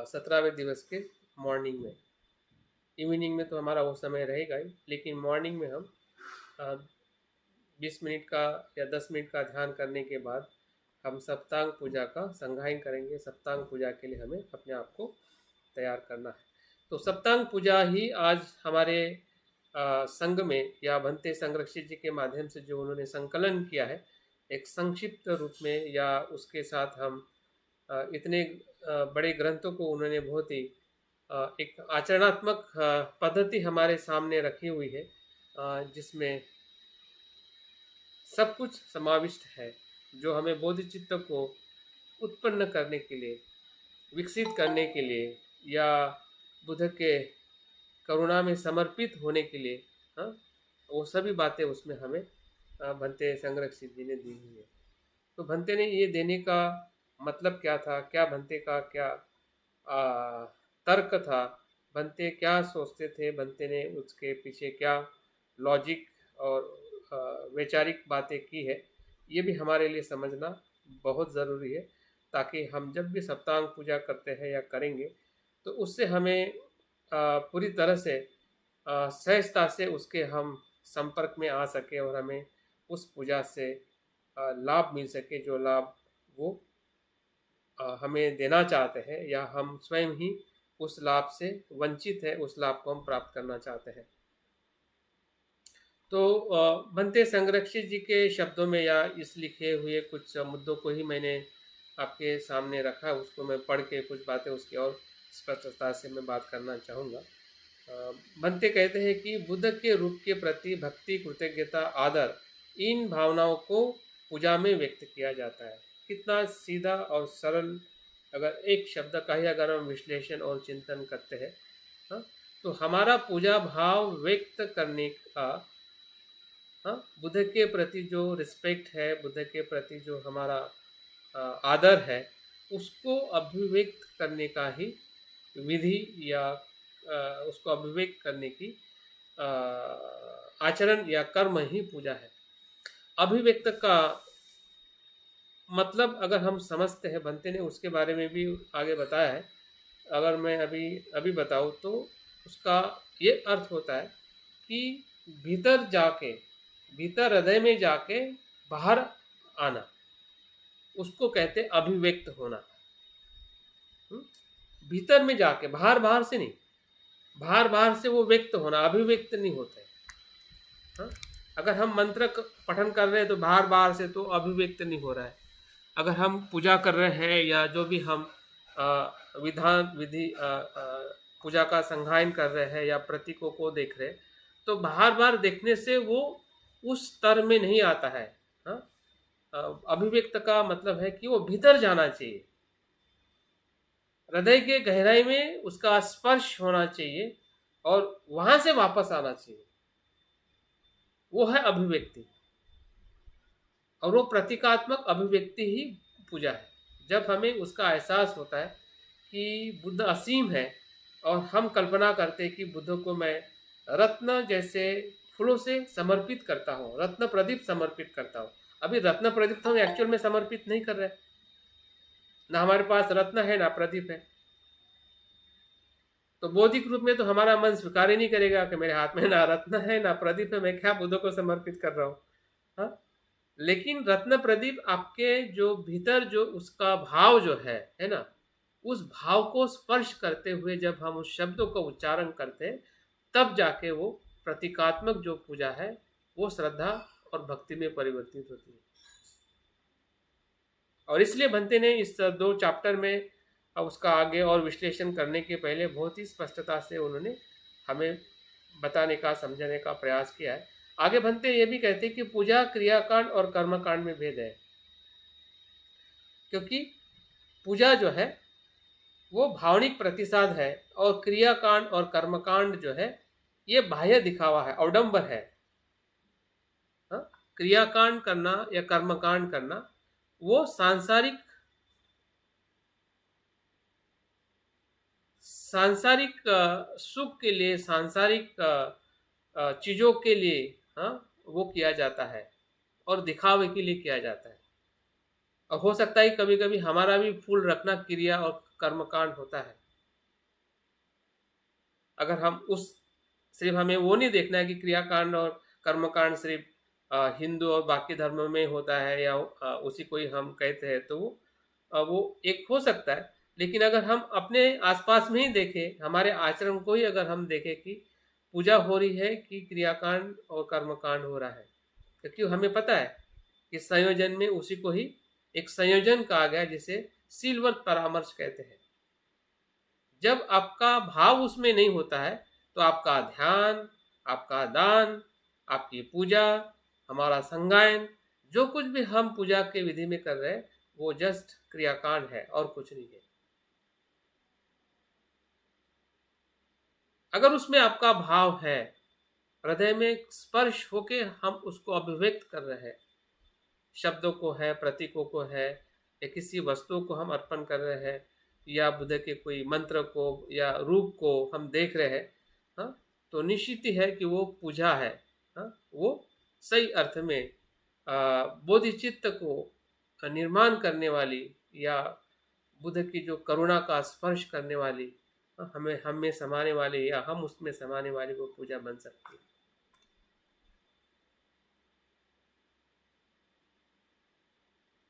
17वें दिवस के मॉर्निंग में। इवनिंग में तो हमारा वो समय रहेगा ही, लेकिन मॉर्निंग में हम 20 मिनट का या 10 मिनट का ध्यान करने के बाद हम सप्तांग पूजा का संघायन करेंगे। सप्तांग पूजा के लिए हमें अपने आप को तैयार करना है। तो सप्तांग पूजा ही आज हमारे संघ में या भंते संरक्षित जी के माध्यम से जो उन्होंने संकलन किया है एक संक्षिप्त रूप में, या उसके साथ हम इतने बड़े ग्रंथों को उन्होंने बहुत ही एक आचरणात्मक पद्धति हमारे सामने रखी हुई है, जिसमें सब कुछ समाविष्ट है जो हमें बोधिचित्त को उत्पन्न करने के लिए, विकसित करने के लिए, या बुद्ध के करुणा में समर्पित होने के लिए, हाँ, वो सभी बातें उसमें हमें भंते संरक्षित जी ने दी हुई है। तो भंते ने ये देने का मतलब क्या था, क्या भंते का क्या तर्क था, भंते क्या सोचते थे, भंते ने उसके पीछे क्या लॉजिक और वैचारिक बातें की है, ये भी हमारे लिए समझना बहुत ज़रूरी है, ताकि हम जब भी सप्तांग पूजा करते हैं या करेंगे तो उससे हमें पूरी तरह से सहजता से उसके हम संपर्क में आ सके और हमें उस पूजा से लाभ मिल सके, जो लाभ वो हमें देना चाहते हैं, या हम स्वयं ही उस लाभ से वंचित है, उस लाभ को हम प्राप्त करना चाहते हैं। तो भंते संरक्षित जी के शब्दों में या इस लिखे हुए कुछ मुद्दों को ही मैंने आपके सामने रखा, उसको मैं पढ़ के कुछ बातें उसकी और स्पष्टता से मैं बात करना चाहूँगा। भंते कहते हैं कि बुद्ध के रूप के प्रति भक्ति, कृतज्ञता, आदर, इन भावनाओं को पूजा में व्यक्त किया जाता है। कितना सीधा और सरल, अगर एक शब्द का ही अगर हम विश्लेषण और चिंतन करते हैं, हाँ, तो हमारा पूजा भाव व्यक्त करने का, हाँ, बुद्ध के प्रति जो रिस्पेक्ट है, बुद्ध के प्रति जो हमारा आदर है, उसको अभिव्यक्त करने का ही विधि, या उसको अभिव्यक्त करने की आचरण या कर्म ही पूजा है। अभिव्यक्त का मतलब अगर हम समझते हैं, भंते ने उसके बारे में भी आगे बताया है, अगर मैं अभी बताऊँ तो उसका ये अर्थ होता है कि भीतर जाके, भीतर हृदय में जाके बाहर आना, उसको कहते अभिव्यक्त होना। भीतर में जाके, बाहर बाहर से नहीं, बाहर बाहर से वो व्यक्त होना, अभिव्यक्त नहीं होते। हाँ? अगर हम मंत्र पठन कर रहे हैं तो बाहर बाहर से तो अभिव्यक्त नहीं हो रहा है। अगर हम पूजा कर रहे हैं या जो भी हम विधान विधि पूजा का संघायन कर रहे हैं या प्रतीकों को देख रहे हैं, तो बाहर बाहर देखने से वो उस स्तर में नहीं आता है। हाँ? अभिव्यक्त का मतलब है कि वो भीतर जाना चाहिए, हृदय के गहराई में उसका स्पर्श होना चाहिए और वहां से वापस आना चाहिए। वो है अभिव्यक्ति, और वो प्रतीकात्मक अभिव्यक्ति ही पूजा है। जब हमें उसका एहसास होता है कि बुद्ध असीम है और हम कल्पना करते हैं कि बुद्ध को मैं रत्न जैसे फूलों से समर्पित करता हूँ, रत्न प्रदीप समर्पित करता हूँ। अभी रत्न प्रदीप तो हम एक्चुअल में समर्पित नहीं कर रहे, ना हमारे पास रत्न है ना प्रदीप है। तो बौद्धिक रूप में तो हमारा मन स्वीकार ही नहीं करेगा कि मेरे हाथ में ना रत्न है ना प्रदीप है, मैं क्या बुद्ध को समर्पित कर रहा हूँ। हाँ? लेकिन रत्न प्रदीप आपके जो भीतर जो उसका भाव जो है ना, उस भाव को स्पर्श करते हुए जब हम उस शब्दों का उच्चारण करते हैं, तब जाके वो प्रतीकात्मक जो पूजा है वो श्रद्धा और भक्ति में परिवर्तित होती है। और इसलिए भंते ने इस 2 चैप्टर में उसका आगे और विश्लेषण करने के पहले बहुत ही स्पष्टता से उन्होंने हमें बताने का, समझाने का प्रयास किया है। आगे भंते ये भी कहते हैं कि पूजा क्रियाकांड और कर्मकांड में भेद है, क्योंकि पूजा जो है वो भावनिक प्रतिसाद है और क्रियाकांड और कर्मकांड जो है ये बाह्य दिखावा है, अवडंबर है। हाँ? क्रियाकांड करना या कर्मकांड करना वो सांसारिक सुख के लिए, सांसारिक चीज़ों के लिए, हाँ, वो किया जाता है और दिखावे के लिए किया जाता है। और हो सकता है कभी कभी हमारा भी फूल रखना क्रिया और कर्मकांड होता है। अगर हम उस सिर्फ हमें वो नहीं देखना है कि क्रियाकांड और कर्मकांड सिर्फ हिंदू और बाकी धर्मों में होता है या उसी को ही हम कहते हैं, तो वो एक हो सकता है। लेकिन अगर हम अपने आसपास में ही देखें, हमारे आचरण को ही अगर हम देखें कि पूजा हो रही है कि क्रियाकांड और कर्मकांड हो रहा है, क्योंकि हमें पता है कि संयोजन में उसी को ही एक संयोजन कहा गया है, जिसे सीलवत परामर्श कहते हैं। जब आपका भाव उसमें नहीं होता है, तो आपका ध्यान, आपका दान, आपकी पूजा, हमारा संगायन, जो कुछ भी हम पूजा के विधि में कर रहे हैं, वो जस्ट क्रियाकांड है और कुछ नहीं है। अगर उसमें आपका भाव है, हृदय में स्पर्श होके हम उसको अभिव्यक्त कर रहे हैं, शब्दों को है, प्रतीकों को है, या किसी वस्तु को हम अर्पण कर रहे हैं, या बुद्ध के कोई मंत्र को या रूप को हम देख रहे हैं, हाँ, तो निश्चित ही है कि वो पूजा है। हाँ, वो सही अर्थ में बोधिचित्त को निर्माण करने वाली, या बुद्ध की जो करुणा का स्पर्श करने वाली, हमें हम में समाने वाली या हम उसमें समाने वाली वो पूजा बन सकती है।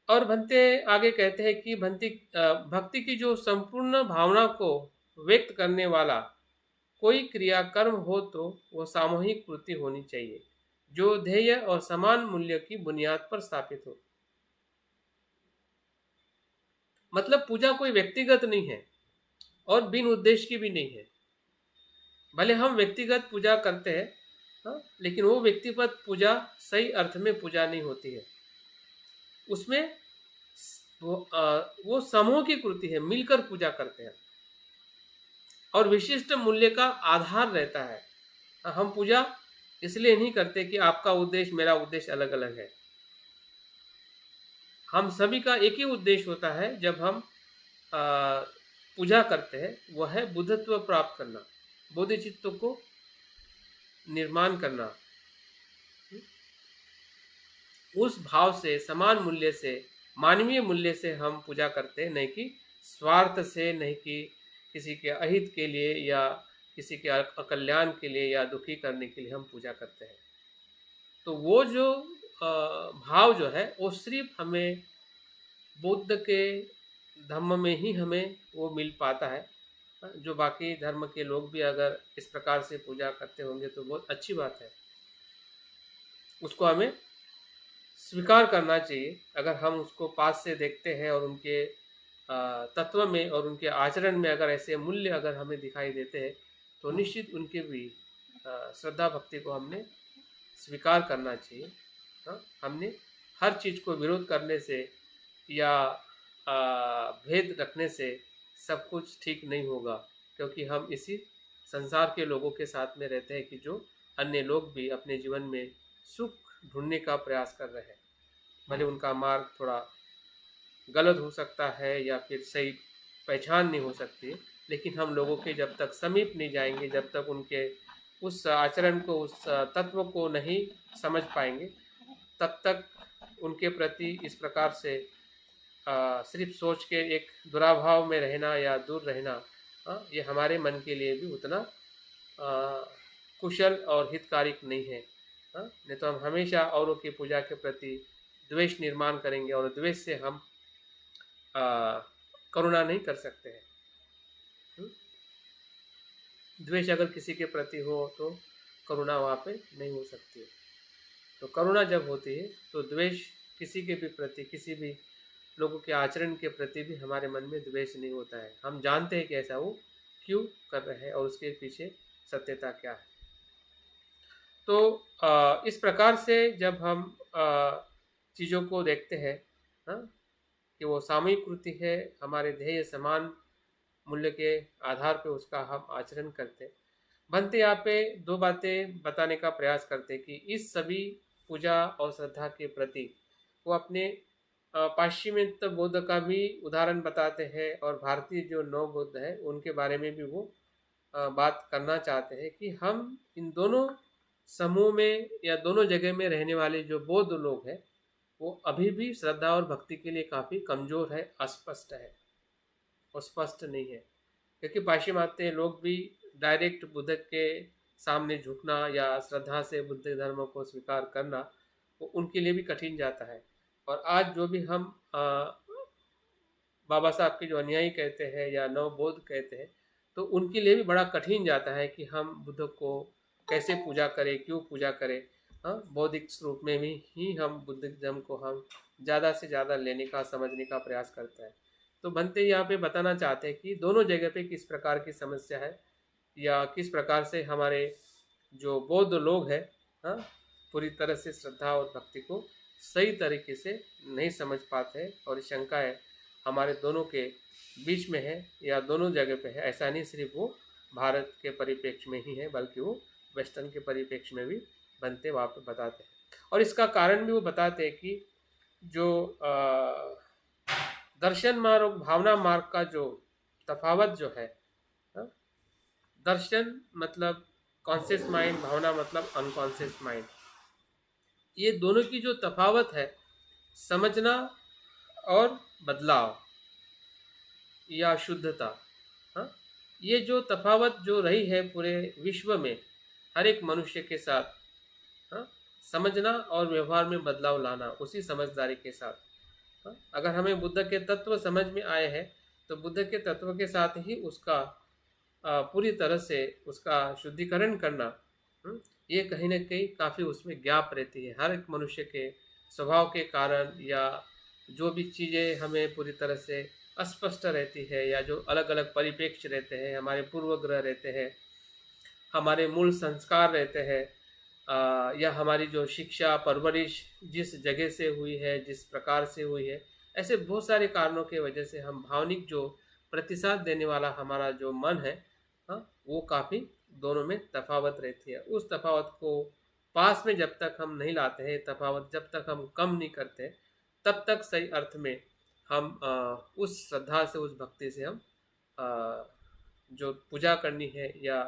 और भंते आगे कहते हैं कि भक्ति की जो संपूर्ण भावना को व्यक्त करने वाला कोई क्रियाकर्म हो तो वो सामूहिक कृति होनी चाहिए, जो ध्येय और समान मूल्य की बुनियाद पर स्थापित हो। मतलब पूजा कोई व्यक्तिगत नहीं है और बिन उद्देश्य की भी नहीं है। भले हम व्यक्तिगत पूजा करते हैं, हाँ, लेकिन वो व्यक्तिगत पूजा सही अर्थ में पूजा नहीं होती है। उसमें वो समूह की कृति है, मिलकर पूजा करते हैं और विशिष्ट मूल्य का आधार रहता है। हम पूजा इसलिए नहीं करते कि आपका उद्देश्य मेरा उद्देश्य अलग अलग है। हम सभी का एक ही उद्देश्य होता है जब हम पूजा करते हैं, वह है बुद्धत्व प्राप्त करना, बोधिचित्त को निर्माण करना। उस भाव से, समान मूल्य से, मानवीय मूल्य से हम पूजा करते हैं, नहीं कि स्वार्थ से, नहीं कि किसी के अहित के लिए या किसी के अकल्याण के लिए या दुखी करने के लिए हम पूजा करते हैं। तो वो जो भाव जो है वो सिर्फ हमें बुद्ध के धम्म में ही हमें वो मिल पाता है। जो बाकी धर्म के लोग भी अगर इस प्रकार से पूजा करते होंगे तो बहुत अच्छी बात है, उसको हमें स्वीकार करना चाहिए। अगर हम उसको पास से देखते हैं और उनके तत्व में और उनके आचरण में अगर ऐसे मूल्य अगर हमें दिखाई देते हैं, तो निश्चित उनके भी श्रद्धा भक्ति को हमने स्वीकार करना चाहिए। हाँ, हमने हर चीज़ को विरोध करने से या भेद रखने से सब कुछ ठीक नहीं होगा, क्योंकि हम इसी संसार के लोगों के साथ में रहते हैं कि जो अन्य लोग भी अपने जीवन में सुख ढूंढने का प्रयास कर रहे हैं। भले उनका मार्ग थोड़ा गलत हो सकता है या फिर सही पहचान नहीं हो सकती है, लेकिन हम लोगों के जब तक समीप नहीं जाएंगे, जब तक उनके उस आचरण को, उस तत्व को नहीं समझ पाएंगे, तब तक उनके प्रति इस प्रकार से सिर्फ सोच के एक दुराभाव में रहना या दूर रहना, ये हमारे मन के लिए भी उतना कुशल और हितकारिक नहीं है। नहीं तो हम हमेशा औरों की पूजा के प्रति द्वेष निर्माण करेंगे और द्वेष से हम करुणा नहीं कर सकते हैं। द्वेष अगर किसी के प्रति हो तो करुणा वहाँ पे नहीं हो सकती है। तो करुणा जब होती है तो द्वेष किसी के भी प्रति, किसी भी लोगों के आचरण के प्रति भी हमारे मन में द्वेष नहीं होता है। हम जानते हैं कि ऐसा वो क्यों कर रहे हैं और उसके पीछे सत्यता क्या है। तो इस प्रकार से जब हम चीज़ों को देखते हैं, हाँ, कि वो सामूहिक कृति है, हमारे ध्येय समान मूल्य के आधार पे उसका हम आचरण करते हैं। बनते यहाँ पे दो बातें बताने का प्रयास करते हैं कि इस सभी पूजा और श्रद्धा के प्रति वो अपने पाश्चिमात्य बौद्ध का भी उदाहरण बताते हैं और भारतीय जो नौ बुद्ध है उनके बारे में भी वो बात करना चाहते हैं कि हम इन दोनों समूह में या दोनों जगह में रहने वाले जो बौद्ध लोग हैं, वो अभी भी श्रद्धा और भक्ति के लिए काफ़ी कमज़ोर है, अस्पष्ट है और स्पष्ट नहीं है। क्योंकि पाश्चिमात्य लोग भी डायरेक्ट बुद्ध के सामने झुकना या श्रद्धा से बुद्ध धर्म को स्वीकार करना वो उनके लिए भी कठिन जाता है। और आज जो भी हम बाबा साहब के जो अनुयायी कहते हैं या नवबोध कहते हैं, तो उनके लिए भी बड़ा कठिन जाता है कि हम बुद्ध को कैसे पूजा करें, क्यों पूजा करें। हाँ, बौद्धिक स्वरूप में भी ही हम बुद्धिज्म को हम ज़्यादा से ज़्यादा लेने का, समझने का प्रयास करते हैं। तो बनते यहाँ पे बताना चाहते हैं कि दोनों जगह पे किस प्रकार की समस्या है, या किस प्रकार से हमारे जो बौद्ध लोग हैं, हाँ, पूरी तरह से श्रद्धा और भक्ति को सही तरीके से नहीं समझ पाते हैं। और शंका है हमारे दोनों के बीच में है या दोनों जगह पे है। ऐसा नहीं सिर्फ वो भारत के परिप्रेक्ष्य में ही है, बल्कि वो वेस्टर्न के परिप्रेक्ष्य में भी बनते वहाँ पे बताते हैं। और इसका कारण भी वो बताते हैं कि जो दर्शन मार्ग और भावना मार्ग का जो तफावत जो है, हाँ, दर्शन मतलब कॉन्शियस माइंड, भावना मतलब अनकॉन्शियस माइंड, ये दोनों की जो तफावत है, समझना और बदलाव या शुद्धता, हाँ, ये जो तफावत जो रही है पूरे विश्व में हर एक मनुष्य के साथ, हाँ, समझना और व्यवहार में बदलाव लाना उसी समझदारी के साथ। हाँ, अगर हमें बुद्ध के तत्व समझ में आए हैं, तो बुद्ध के तत्व के साथ ही उसका पूरी तरह से उसका शुद्धिकरण करना, हम्म, ये कहीं ना कहीं काफ़ी उसमें गैप रहती है। हर एक मनुष्य के स्वभाव के कारण, या जो भी चीज़ें हमें पूरी तरह से अस्पष्ट रहती है, या जो अलग अलग परिप्रेक्ष्य रहते हैं, हमारे पूर्व ग्रह रहते हैं, हमारे मूल संस्कार रहते हैं, या हमारी जो शिक्षा परवरिश जिस जगह से हुई है, जिस प्रकार से हुई है, ऐसे बहुत सारे कारणों के वजह से हम भावनिक जो प्रतिसाद देने वाला हमारा जो मन है, हाँ, वो काफ़ी दोनों में तफावत रहती है। उस तफावत को पास में जब तक हम नहीं लाते हैं, तफावत जब तक हम कम नहीं करते, तब तक सही अर्थ में हम उस श्रद्धा से, उस भक्ति से हम आ, जो पूजा करनी है या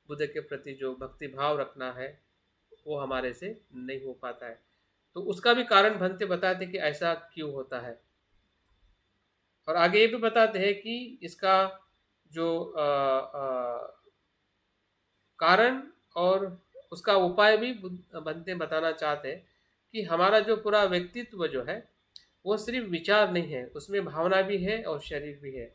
बुद्ध के प्रति जो भक्ति भाव रखना है, वो हमारे से नहीं हो पाता है। तो उसका भी कारण भंते बताते कि ऐसा क्यों होता है। और आगे ये भी बताते हैं कि इसका जो कारण और उसका उपाय भी भंते बताना चाहते हैं कि हमारा जो पूरा व्यक्तित्व जो है, वो सिर्फ विचार नहीं है, उसमें भावना भी है और शरीर भी है।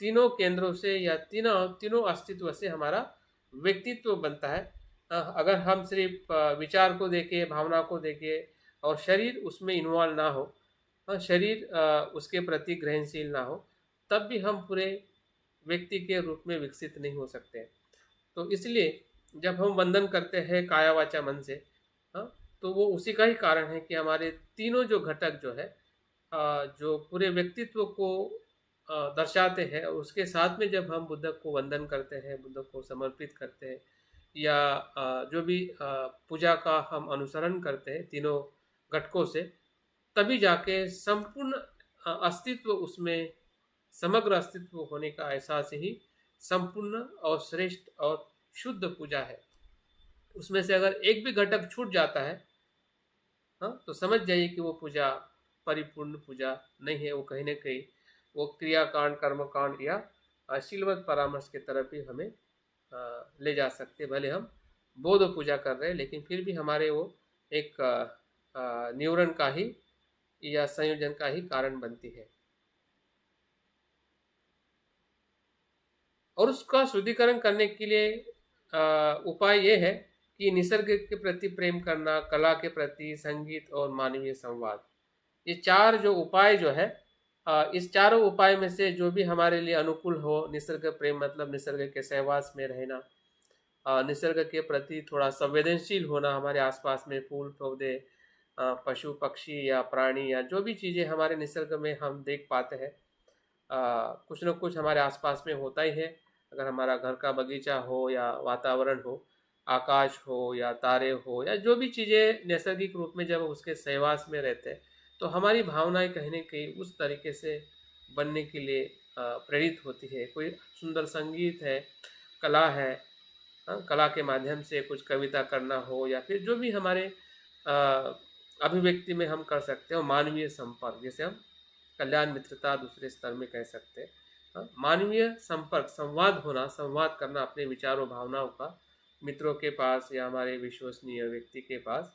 तीनों केंद्रों से या तीनों तीनों अस्तित्व से हमारा व्यक्तित्व बनता है। अगर हम सिर्फ विचार को देखें, भावना को देखें और शरीर उसमें इन्वॉल्व ना हो, शरीर उसके प्रति ग्रहणशील ना हो, तब भी हम पूरे व्यक्ति के रूप में विकसित नहीं हो सकते। तो इसलिए जब हम वंदन करते हैं काया वाचा मन से, हाँ, तो वो उसी का ही कारण है कि हमारे तीनों जो घटक जो है, जो पूरे व्यक्तित्व को दर्शाते हैं, और उसके साथ में जब हम बुद्ध को वंदन करते हैं, बुद्ध को समर्पित करते हैं, या जो भी पूजा का हम अनुसरण करते हैं तीनों घटकों से, तभी जाके संपूर्ण अस्तित्व उसमें, समग्र अस्तित्व होने का एहसास ही संपूर्ण और श्रेष्ठ और शुद्ध पूजा है। उसमें से अगर एक भी घटक छूट जाता है, हाँ, तो समझ जाइए कि वो पूजा परिपूर्ण पूजा नहीं है। वो कहीं ना कहीं वो क्रियाकांड, कर्मकांड या शीलवत परामर्श की तरफ भी हमें ले जा सकते। भले हम बौद्ध पूजा कर रहे हैं, लेकिन फिर भी हमारे वो एक न्यूरन का ही या संयोजन का ही कारण बनती है। और उसका शुद्धिकरण करने के लिए उपाय ये है कि निसर्ग के प्रति प्रेम करना, कला के प्रति, संगीत और मानवीय संवाद, ये चार जो उपाय जो है, इस चारों उपाय में से जो भी हमारे लिए अनुकूल हो, निसर्ग प्रेम मतलब निसर्ग के सहवास में रहना, निसर्ग के प्रति थोड़ा संवेदनशील होना, हमारे आसपास में फूल पौधे, पशु पक्षी या प्राणी या जो भी चीज़ें हमारे निसर्ग में हम देख पाते हैं, कुछ न कुछ हमारे आसपास में होता ही है। अगर हमारा घर का बगीचा हो या वातावरण हो, आकाश हो या तारे हो, या जो भी चीज़ें नैसर्गिक रूप में जब उसके सहवास में रहते हैं, तो हमारी भावनाएं कहीं न कहीं उस तरीके से बनने के लिए प्रेरित होती है। कोई सुंदर संगीत है, कला है, हाँ, कला के माध्यम से कुछ कविता करना हो, या फिर जो भी हमारे अ, अभिव्यक्ति में हम कर सकते हो, मानवीय संपर्क, जैसे हम कल्याण मित्रता दूसरे स्तर में कह सकते हैं। हाँ, मानवीय संपर्क, संवाद होना, संवाद करना अपने विचारों भावनाओं का मित्रों के पास या हमारे विश्वसनीय व्यक्ति के पास,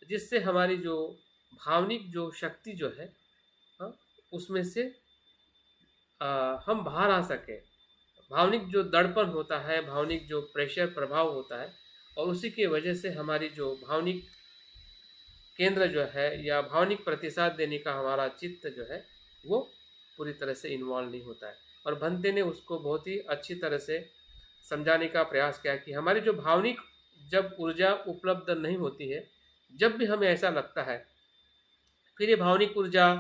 जिससे हमारी जो भावनिक जो शक्ति जो है, हाँ, उसमें से हम बाहर आ सकें। भावनिक जो दड़पण होता है, भावनिक जो प्रेशर प्रभाव होता है, और उसी की वजह से हमारी जो भावनिक केंद्र जो है या भावनिक प्रतिसाद देने का हमारा चित्त जो है, वो पूरी तरह से इन्वॉल्व नहीं होता है। और भंते ने उसको बहुत ही अच्छी तरह से समझाने का प्रयास किया कि हमारी जो भावनिक जब ऊर्जा उपलब्ध नहीं होती है, जब भी हमें ऐसा लगता है, फिर ये भावनिक ऊर्जा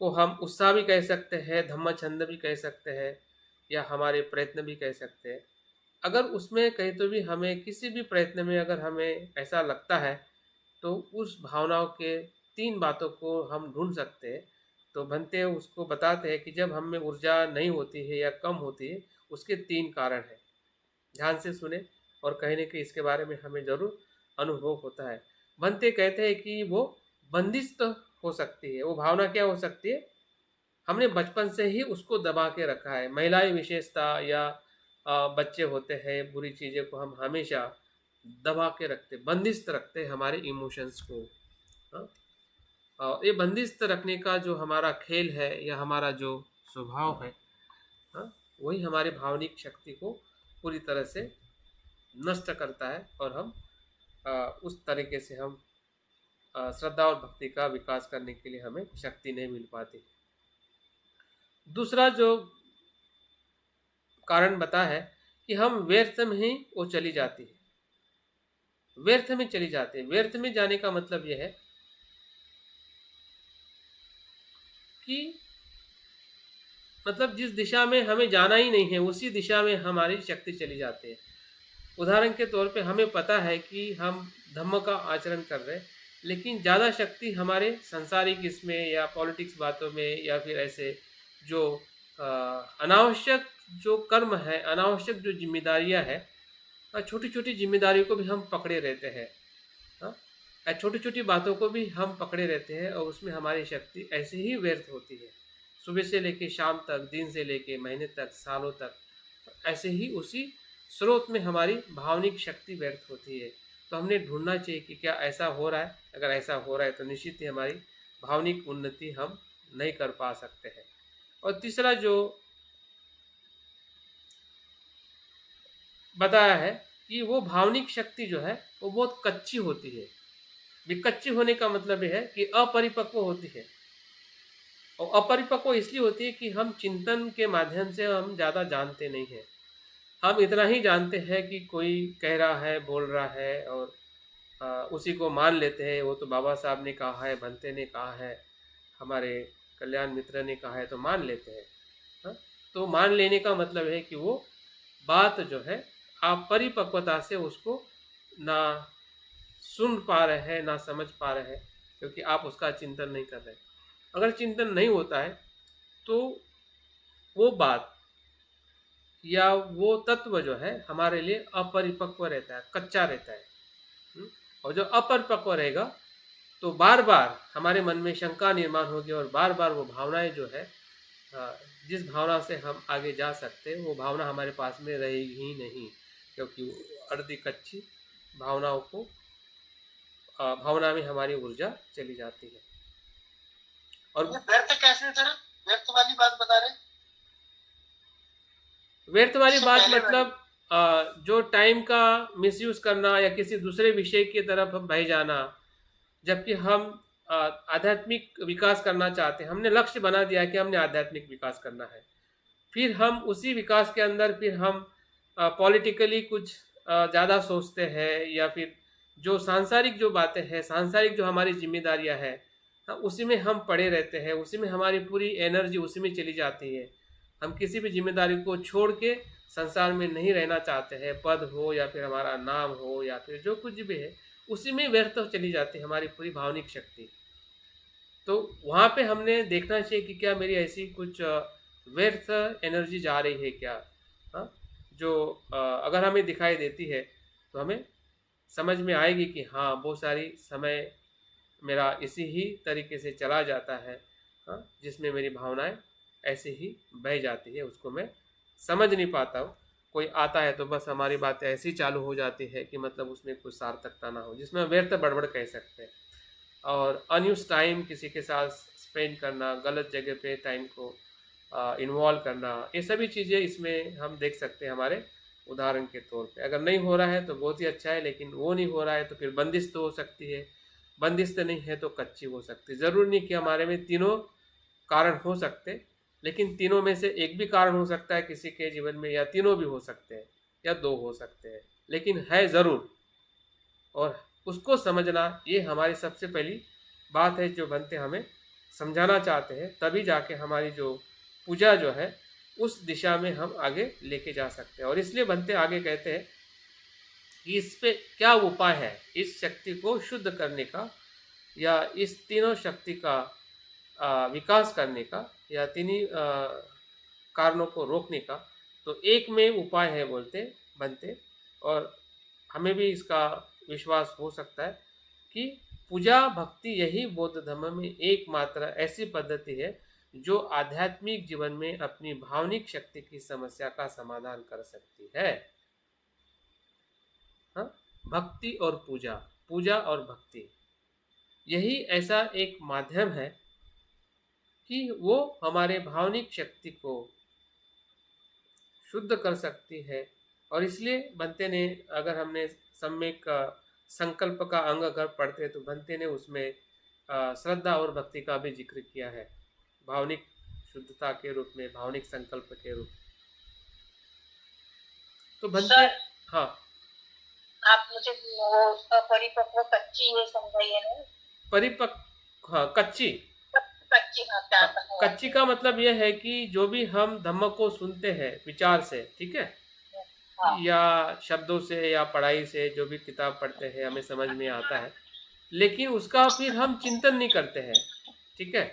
को हम उत्साह भी कह सकते हैं, धम्मचंद भी कह सकते हैं, या हमारे प्रयत्न भी कह सकते हैं। अगर उसमें कहीं तो भी हमें किसी भी प्रयत्न में अगर हमें ऐसा लगता है, तो उस भावनाओं के 3 बातों को हम ढूँढ सकते हैं। तो भंते उसको बताते हैं कि जब हम में ऊर्जा नहीं होती है या कम होती है, उसके 3 कारण हैं। ध्यान से सुने, और कहीं न कहीं इसके बारे में हमें ज़रूर अनुभव होता है। भंते कहते हैं कि वो बंदिश तो हो सकती है, वो भावना क्या हो सकती है? हमने बचपन से ही उसको दबा के रखा है। महिलाएँ विशेषता या बच्चे होते हैं, बुरी चीज़ें को हम हमेशा दबा के रखते, बंदिस्त रखते हैं हमारे इमोशंस को। हाँ? ये बंदिस्त रखने का जो हमारा खेल है या हमारा जो स्वभाव है, हाँ? वही हमारी भावनिक शक्ति को पूरी तरह से नष्ट करता है, और हम उस तरीके से हम श्रद्धा और भक्ति का विकास करने के लिए हमें शक्ति नहीं मिल पाती। दूसरा जो कारण बता है कि हम व्यर्थ में ही वो चली जाती है, व्यर्थ में चली जाती है। व्यर्थ में जाने का मतलब ये है कि मतलब जिस दिशा में हमें जाना ही नहीं है, उसी दिशा में हमारी शक्ति चली जाती है। उदाहरण के तौर पे हमें पता है कि हम धम्म का आचरण कर रहे हैं, लेकिन ज़्यादा शक्ति हमारे सांसारिक इसमें या पॉलिटिक्स बातों में, या फिर ऐसे जो अनावश्यक जो कर्म है, अनावश्यक जो जिम्मेदारियां है, छोटी छोटी जिम्मेदारियों को भी हम पकड़े रहते हैं। हाँ, छोटी छोटी बातों को भी हम पकड़े रहते हैं, और उसमें हमारी शक्ति ऐसे ही व्यर्थ होती है। सुबह से लेके शाम तक, दिन से लेके महीने तक, सालों तक, ऐसे ही उसी स्रोत में हमारी भावनिक शक्ति व्यर्थ होती है। तो हमने ढूंढना चाहिए कि क्या ऐसा हो रहा है। अगर ऐसा हो रहा है तो निश्चित ही हमारी भावनिक उन्नति हम नहीं कर पा सकते हैं। और तीसरा जो बताया है कि वो भावनिक शक्ति जो है वो बहुत कच्ची होती है। ये कच्ची होने का मतलब ये है कि अपरिपक्व होती है, और अपरिपक्व इसलिए होती है कि हम चिंतन के माध्यम से हम ज़्यादा जानते नहीं हैं। हम इतना ही जानते हैं कि कोई कह रहा है, बोल रहा है, और उसी को मान लेते हैं। वो तो बाबा साहब ने कहा है, भंते ने कहा है, हमारे कल्याण मित्र ने कहा है, तो मान लेते हैं। हाँ? तो मान लेने का मतलब है कि वो बात जो है आप परिपक्वता से उसको ना सुन पा रहे हैं, ना समझ पा रहे हैं, क्योंकि आप उसका चिंतन नहीं कर रहे। अगर चिंतन नहीं होता है तो वो बात या वो तत्व जो है हमारे लिए अपरिपक्व रहता है, कच्चा रहता है। हुँ? और जो अपरिपक्व रहेगा, तो बार बार हमारे मन में शंका निर्माण होगी, और बार बार वो भावनाएं जो है, जिस भावना से हम आगे जा सकते हैं, वो भावना हमारे पास में रहेगी ही नहीं, क्योंकि वो अर्धी कच्ची भावनाओं को भावना में हमारी ऊर्जा चली जाती है। और ये व्यर्थ कैसे सर? व्यर्थ वाली बात बता रहे? व्यर्थ वाली इससे बात पहले वाली? मतलब जो टाइम का मिसयूज करना या किसी दूसरे विषय की तरफ हम बह जाना, जबकि हम आध्यात्मिक विकास करना चाहते हैं। हमने लक्ष्य बना दिया कि हमने आध्यात्मिक विकास करना है, फिर हम उसी विकास के अंदर फिर हम पॉलिटिकली कुछ ज़्यादा सोचते हैं, या फिर जो सांसारिक जो बातें हैं, सांसारिक जो हमारी जिम्मेदारियां हैं, उसी में हम पड़े रहते हैं, उसी में हमारी पूरी एनर्जी उसी में चली जाती है। हम किसी भी जिम्मेदारी को छोड़ के संसार में नहीं रहना चाहते हैं, पद हो या फिर हमारा नाम हो या फिर जो कुछ भी है, उसी में व्यर्थ चली जाती है हमारी पूरी भावनिक शक्ति। तो वहाँ पे हमने देखना चाहिए कि क्या मेरी ऐसी कुछ व्यर्थ एनर्जी जा रही है क्या, हाँ, जो अगर हमें दिखाई देती है, तो हमें समझ में आएगी कि हाँ, बहुत सारी समय मेरा इसी ही तरीके से चला जाता है, हाँ, जिसमें मेरी भावनाएं ऐसे ही बह जाती है, उसको मैं समझ नहीं पाता हूँ। कोई आता है तो बस हमारी बातें ऐसी चालू हो जाती है कि मतलब उसमें कुछ सार्थकता ना हो, जिसमें हम व्यर्थ बड़बड़ कह सकते हैं। और अनयूज टाइम किसी के साथ स्पेंड करना, गलत जगह पे टाइम को इन्वॉल्व करना, ये सभी चीज़ें इसमें हम देख सकते हैं हमारे उदाहरण के तौर पे। अगर नहीं हो रहा है तो बहुत ही अच्छा है, लेकिन वो नहीं हो रहा है तो फिर बंदिश तो हो सकती है, बंदिश तो नहीं है तो कच्ची हो सकती है। ज़रूरी नहीं कि हमारे में तीनों कारण हो सकते, लेकिन तीनों में से एक भी कारण हो सकता है किसी के जीवन में, या तीनों भी हो सकते हैं, या दो हो सकते हैं, लेकिन है ज़रूर। और उसको समझना ये हमारी सबसे पहली बात है जो बनते हमें समझाना चाहते हैं, तभी जाके हमारी जो पूजा जो है उस दिशा में हम आगे लेके जा सकते हैं। और इसलिए बनते आगे कहते हैं कि इस पे क्या उपाय है इस शक्ति को शुद्ध करने का, या इस तीनों शक्ति का विकास करने का, या तीनों कारणों को रोकने का। तो एक में उपाय है बोलते बनते, और हमें भी इसका विश्वास हो सकता है कि पूजा भक्ति यही बौद्ध धर्म में एकमात्र ऐसी पद्धति है जो आध्यात्मिक जीवन में अपनी भावनिक शक्ति की समस्या का समाधान कर सकती है। हाँ, भक्ति और पूजा, पूजा और भक्ति यही ऐसा एक माध्यम है कि वो हमारे भावनिक शक्ति को शुद्ध कर सकती है। और इसलिए बनते ने, अगर हमने सम्यक संकल्प का अंग अगर पढ़ते तो बनते ने उसमें श्रद्धा और भक्ति का भी जिक्र किया है, भावनिक शुद्धता के रूप में, भावनिक संकल्प के रूप में। तो बनते, हाँ आप मुझे वो उसका परिपक्व कच्ची ये समझाइए ना। परिपक्व, हाँ कच्ची। कच्ची, हाँ क्या कच्ची का मतलब यह है कि जो भी हम धम्म को सुनते हैं विचार से, ठीक है, हाँ। या शब्दों से या पढ़ाई से, जो भी किताब पढ़ते हैं हमें समझ में आता है, लेकिन उसका फिर हम चिंतन नहीं करते हैं, ठीक है।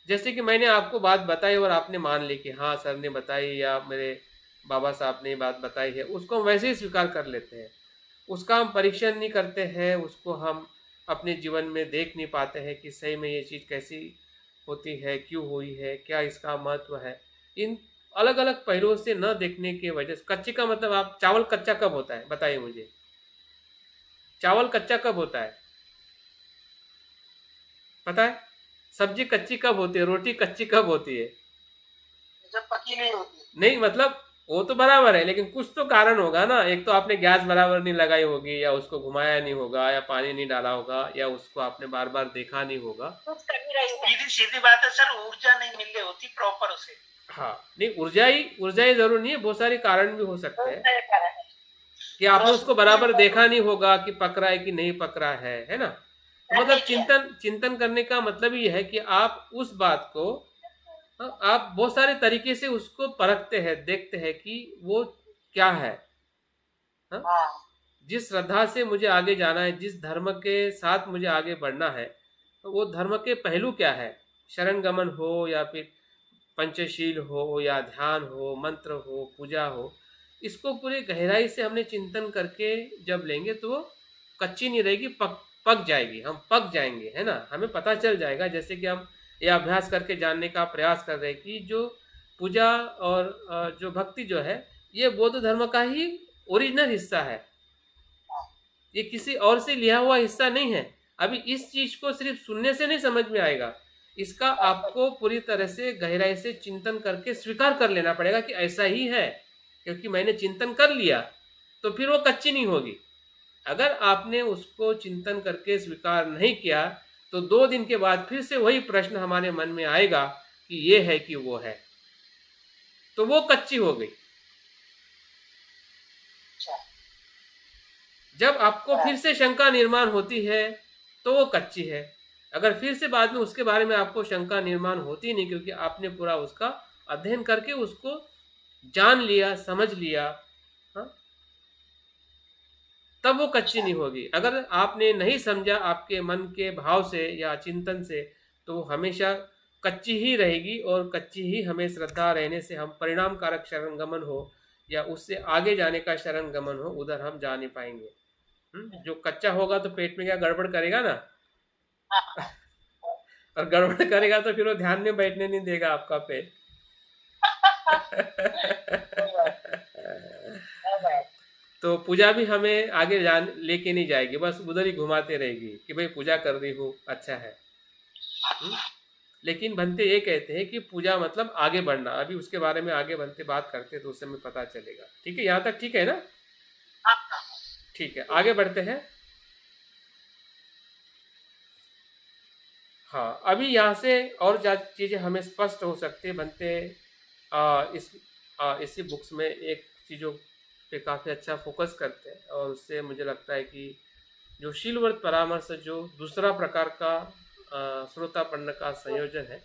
जैसे कि मैंने आपको बात बताई और आपने मान ली कि हाँ सर ने बताई या मेरे बाबा साहब ने बात बताई है, उसको हम वैसे ही स्वीकार कर लेते हैं। उसका हम परीक्षण नहीं करते हैं, उसको हम अपने जीवन में देख नहीं पाते हैं कि सही में ये चीज़ कैसी होती है, क्यों हुई है, क्या इसका महत्व है। इन अलग अलग पहलुओं से न देखने की वजह से, कच्ची का मतलब, आप चावल कच्चा कब होता है बताइए मुझे, चावल कच्चा कब होता है पता है? सब्जी कच्ची कब होती है, रोटी कच्ची कब होती है? जब पकी नहीं होती। नहीं मतलब वो तो बराबर है, लेकिन कुछ तो कारण होगा ना। एक तो आपने गैस बराबर नहीं लगाई होगी, या उसको घुमाया नहीं होगा, या पानी नहीं डाला होगा, या उसको आपने बार बार देखा नहीं होगा। कुछ कर नहीं रही है। सीधी सीधी बात है सर, ऊर्जा नहीं मिल रही होती प्रॉपर उसे। हाँ नहीं, ऊर्जा ही जरूर नहीं है, बहुत सारे कारण भी हो सकते हैं कि आपने उसको बराबर देखा नहीं होगा कि पक रहा है कि नहीं पक रहा है ना। तो मतलब चिंतन करने का मतलब ये है कि आप उस बात को, आप बहुत सारे तरीके से उसको परखते हैं, देखते हैं कि वो क्या है। हाँ? जिस श्रद्धा से मुझे आगे जाना है, जिस धर्म के साथ मुझे आगे बढ़ना है, तो वो धर्म के पहलू क्या है, शरण गमन हो, या फिर पंचशील हो, या ध्यान हो, मंत्र हो, पूजा हो, इसको पूरी गहराई से हमने चिंतन करके जब लेंगे तो वो कच्ची नहीं रहेगी, पक जाएगी, हम पक जाएंगे, है ना। हमें पता चल जाएगा, जैसे कि हम ये अभ्यास करके जानने का प्रयास कर रहे हैं कि जो पूजा और जो भक्ति जो है, ये बौद्ध धर्म का ही ओरिजिनल हिस्सा है, ये किसी और से लिया हुआ हिस्सा नहीं है। अभी इस चीज को सिर्फ सुनने से नहीं समझ में आएगा, इसका आपको पूरी तरह से गहराई से चिंतन करके स्वीकार कर लेना पड़ेगा कि ऐसा ही है। क्योंकि मैंने चिंतन कर लिया तो फिर वो कच्ची नहीं होगी। अगर आपने उसको चिंतन करके स्वीकार नहीं किया तो 2 दिन के बाद फिर से वही प्रश्न हमारे मन में आएगा कि ये है कि वो है, तो वो कच्ची हो गई। जब आपको फिर से शंका निर्माण होती है तो वो कच्ची है। अगर फिर से बाद में उसके बारे में आपको शंका निर्माण होती नहीं, क्योंकि आपने पूरा उसका अध्ययन करके उसको जान लिया, समझ लिया, हाँ, तब वो कच्ची नहीं होगी। अगर आपने नहीं समझा आपके मन के भाव से या चिंतन से, तो वो हमेशा कच्ची ही रहेगी, और कच्ची ही हमें श्रद्धा रहने से हम परिणाम कारक शरण गमन हो या उससे आगे जाने का शरण गमन हो, उधर हम जा नहीं पाएंगे। जो कच्चा होगा तो पेट में क्या गड़बड़ करेगा ना और गड़बड़ करेगा तो फिर वो ध्यान में बैठने नहीं देगा आपका पेट। सही बात, क्या बात। तो पूजा भी हमें आगे जान लेके नहीं जाएगी, बस उधर ही घुमाते रहेगी कि भाई पूजा कर रही हूँ, अच्छा है। हुँ? लेकिन बनते ये कहते हैं कि पूजा मतलब आगे बढ़ना। अभी उसके बारे में आगे बनते बात करते हैं तो उस समय पता चलेगा। ठीक है, यहाँ तक ठीक है ना? हाँ, हाँ, ठीक है, ठीक आगे है। बढ़ते हैं। हाँ, अभी यहाँ से और ज़्यादा चीज़ें हमें स्पष्ट हो सकती है बनते इस इसी बुक्स में एक चीज़ों पे काफ़ी अच्छा फोकस करते हैं और उससे मुझे लगता है कि जो शीलव्रत परामर्श जो दूसरा प्रकार का श्रोतापन्न का संयोजन है,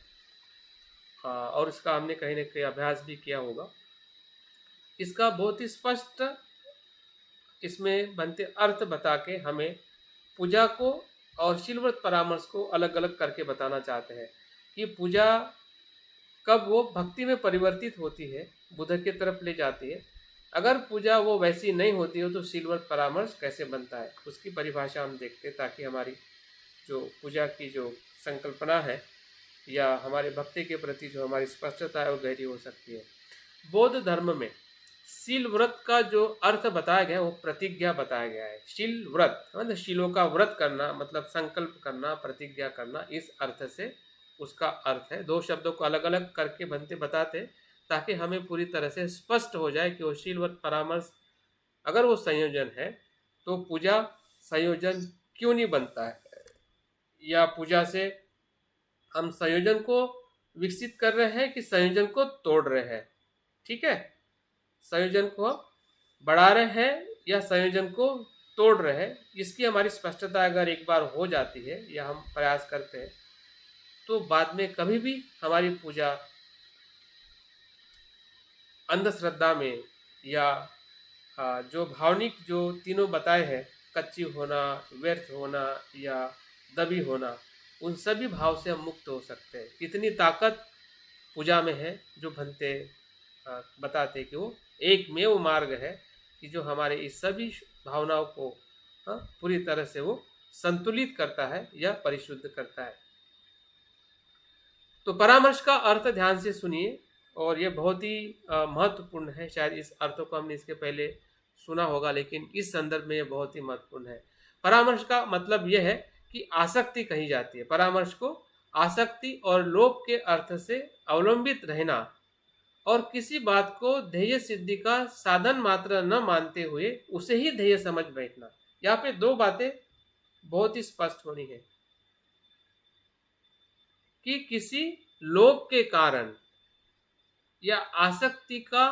और इसका हमने कहीं न कहीं अभ्यास भी किया होगा। इसका बहुत ही स्पष्ट इसमें बनते अर्थ बता के हमें पूजा को और शीलव्रत परामर्श को अलग-अलग करके बताना चाहते हैं कि पूजा कब वो भक्ति में परिवर्तित होती है, बुद्ध की तरफ ले जाती है। अगर पूजा वो वैसी नहीं होती हो तो शीलव्रत परामर्श कैसे बनता है, उसकी परिभाषा हम देखते हैं ताकि हमारी जो पूजा की जो संकल्पना है या हमारे भक्ति के प्रति जो हमारी स्पष्टता है वो गहरी हो सकती है। बौद्ध धर्म में शील व्रत का जो अर्थ बताया गया है वो प्रतिज्ञा बताया गया है। शील व्रत मतलब शीलों का व्रत करना मतलब संकल्प करना, प्रतिज्ञा करना, इस अर्थ से उसका अर्थ है। दो शब्दों को अलग अलग करके बनते बताते ताकि हमें पूरी तरह से स्पष्ट हो जाए कि वो शील व्रत परामर्श अगर वो संयोजन है तो पूजा संयोजन क्यों नहीं बनता है, या पूजा से हम संयोजन को विकसित कर रहे हैं कि संयोजन को तोड़ रहे हैं। ठीक है, संयोजन को बढ़ा रहे हैं या संयोजन को तोड़ रहे हैं, इसकी हमारी स्पष्टता अगर एक बार हो जाती है या हम प्रयास करते हैं तो बाद में कभी भी हमारी पूजा अंधश्रद्धा में या जो भावनिक जो तीनों बताए हैं, कच्ची होना, व्यर्थ होना या दबी होना, उन सभी भाव से हम मुक्त हो सकते हैं। इतनी ताकत पूजा में है जो भंते बताते कि वो एकमेव मार्ग है कि जो हमारे इस सभी भावनाओं को पूरी तरह से वो संतुलित करता है या परिशुद्ध करता है। तो परामर्श का अर्थ ध्यान से सुनिए और ये बहुत ही महत्वपूर्ण है। शायद इस अर्थों को हमने इसके पहले सुना होगा लेकिन इस संदर्भ में ये बहुत ही महत्वपूर्ण है। परामर्श का मतलब यह है कि आसक्ति कही जाती है। परामर्श को आसक्ति और लोभ के अर्थ से अवलंबित रहना और किसी बात को ध्येय सिद्धि का साधन मात्र न मानते हुए उसे ही ध्येय समझ बैठना। यहाँ पे दो बातें बहुत ही स्पष्ट होनी है कि किसी लोभ के कारण या आसक्ति का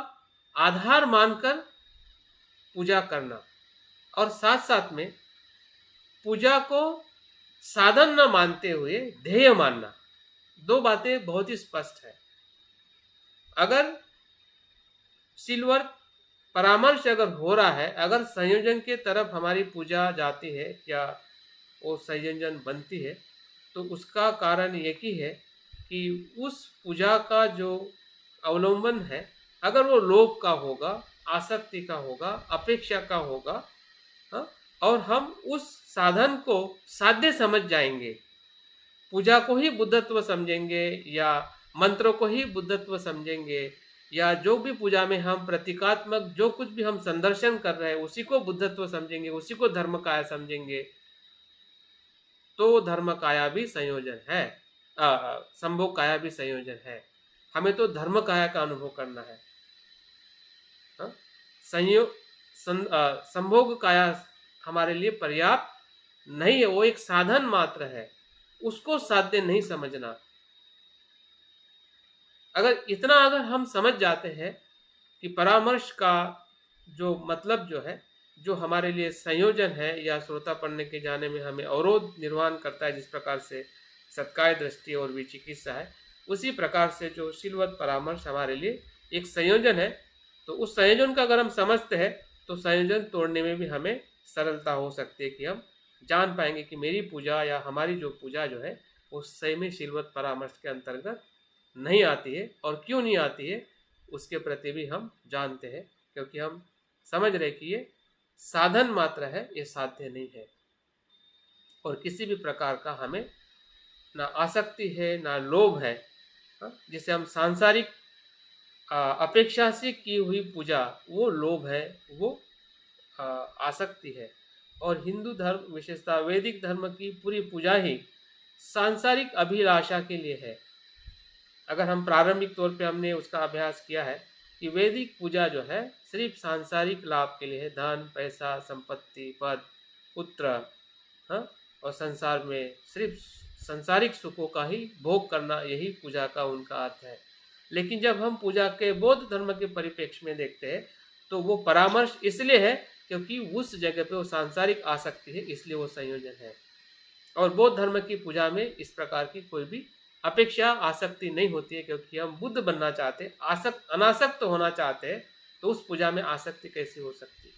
आधार मानकर पूजा करना और साथ साथ में पूजा को साधन न मानते हुए ध्येय मानना, दो बातें बहुत ही स्पष्ट है। अगर सिल्वर परामर्श अगर हो रहा है, अगर संयोजन के तरफ हमारी पूजा जाती है या वो संयोजन बनती है तो उसका कारण एक ही है कि उस पूजा का जो अवलंबन है अगर वो लोभ का होगा, आसक्ति का होगा, अपेक्षा का होगा, हाँ, और हम उस साधन को साध्य समझ जाएंगे, पूजा को ही बुद्धत्व समझेंगे या मंत्रों को ही बुद्धत्व समझेंगे या जो भी पूजा में हम प्रतीकात्मक जो कुछ भी हम संदर्शन कर रहे हैं उसी को बुद्धत्व समझेंगे, उसी को धर्म काया समझेंगे, तो धर्म काया भी संयोजन है, संभोग काया भी संयोजन है। हमें तो धर्म काया का अनुभव करना है। हाँ? संयोग संभोग काया हमारे लिए पर्याप्त नहीं है, वो एक साधन मात्र है, उसको साध्य नहीं समझना। अगर हम समझ जाते हैं कि परामर्श का जो मतलब जो है, जो हमारे लिए संयोजन है या श्रोता पढ़ने के जाने में हमें अवरोध निर्माण करता है, जिस प्रकार से सत्काय दृष्टि और विचिकित्सा है, उसी प्रकार से जो शीलवत परामर्श हमारे लिए एक संयोजन है। तो उस संयोजन का अगर हम समझते हैं तो संयोजन तोड़ने में भी हमें सरलता हो सकती है कि हम जान पाएंगे कि मेरी पूजा या हमारी जो पूजा जो है वो सही में शीलवत परामर्श के अंतर्गत नहीं आती है, और क्यों नहीं आती है उसके प्रति भी हम जानते हैं, क्योंकि हम समझ रहे कि ये साधन मात्र है, ये साध्य नहीं है और किसी भी प्रकार का हमें ना आसक्ति है ना लोभ है, जिसे हम सांसारिक अपेक्षा से की हुई पूजा वो लोभ है, वो आसक्ति है। और हिंदू धर्म विशेषतः वैदिक धर्म की पूरी पूजा ही सांसारिक अभिलाषा के लिए है। अगर हम प्रारंभिक तौर पे हमने उसका अभ्यास किया है कि वैदिक पूजा जो है सिर्फ सांसारिक लाभ के लिए है, धन पैसा संपत्ति पद पुत्र, हाँ, और संसार में सिर्फ संसारिक सुखों का ही भोग करना, यही पूजा का उनका अर्थ है। लेकिन जब हम पूजा के बौद्ध धर्म के परिप्रेक्ष्य में देखते हैं तो वो परामर्श इसलिए है क्योंकि उस जगह पे वो सांसारिक आसक्ति है, इसलिए वो संयोजन है। और बौद्ध धर्म की पूजा में इस प्रकार की कोई भी अपेक्षा आसक्ति नहीं होती है, क्योंकि हम बुद्ध बनना चाहते हैं, आसक्त अनासक्त होना चाहते हैं, तो उस पूजा में आसक्ति कैसी हो सकती है।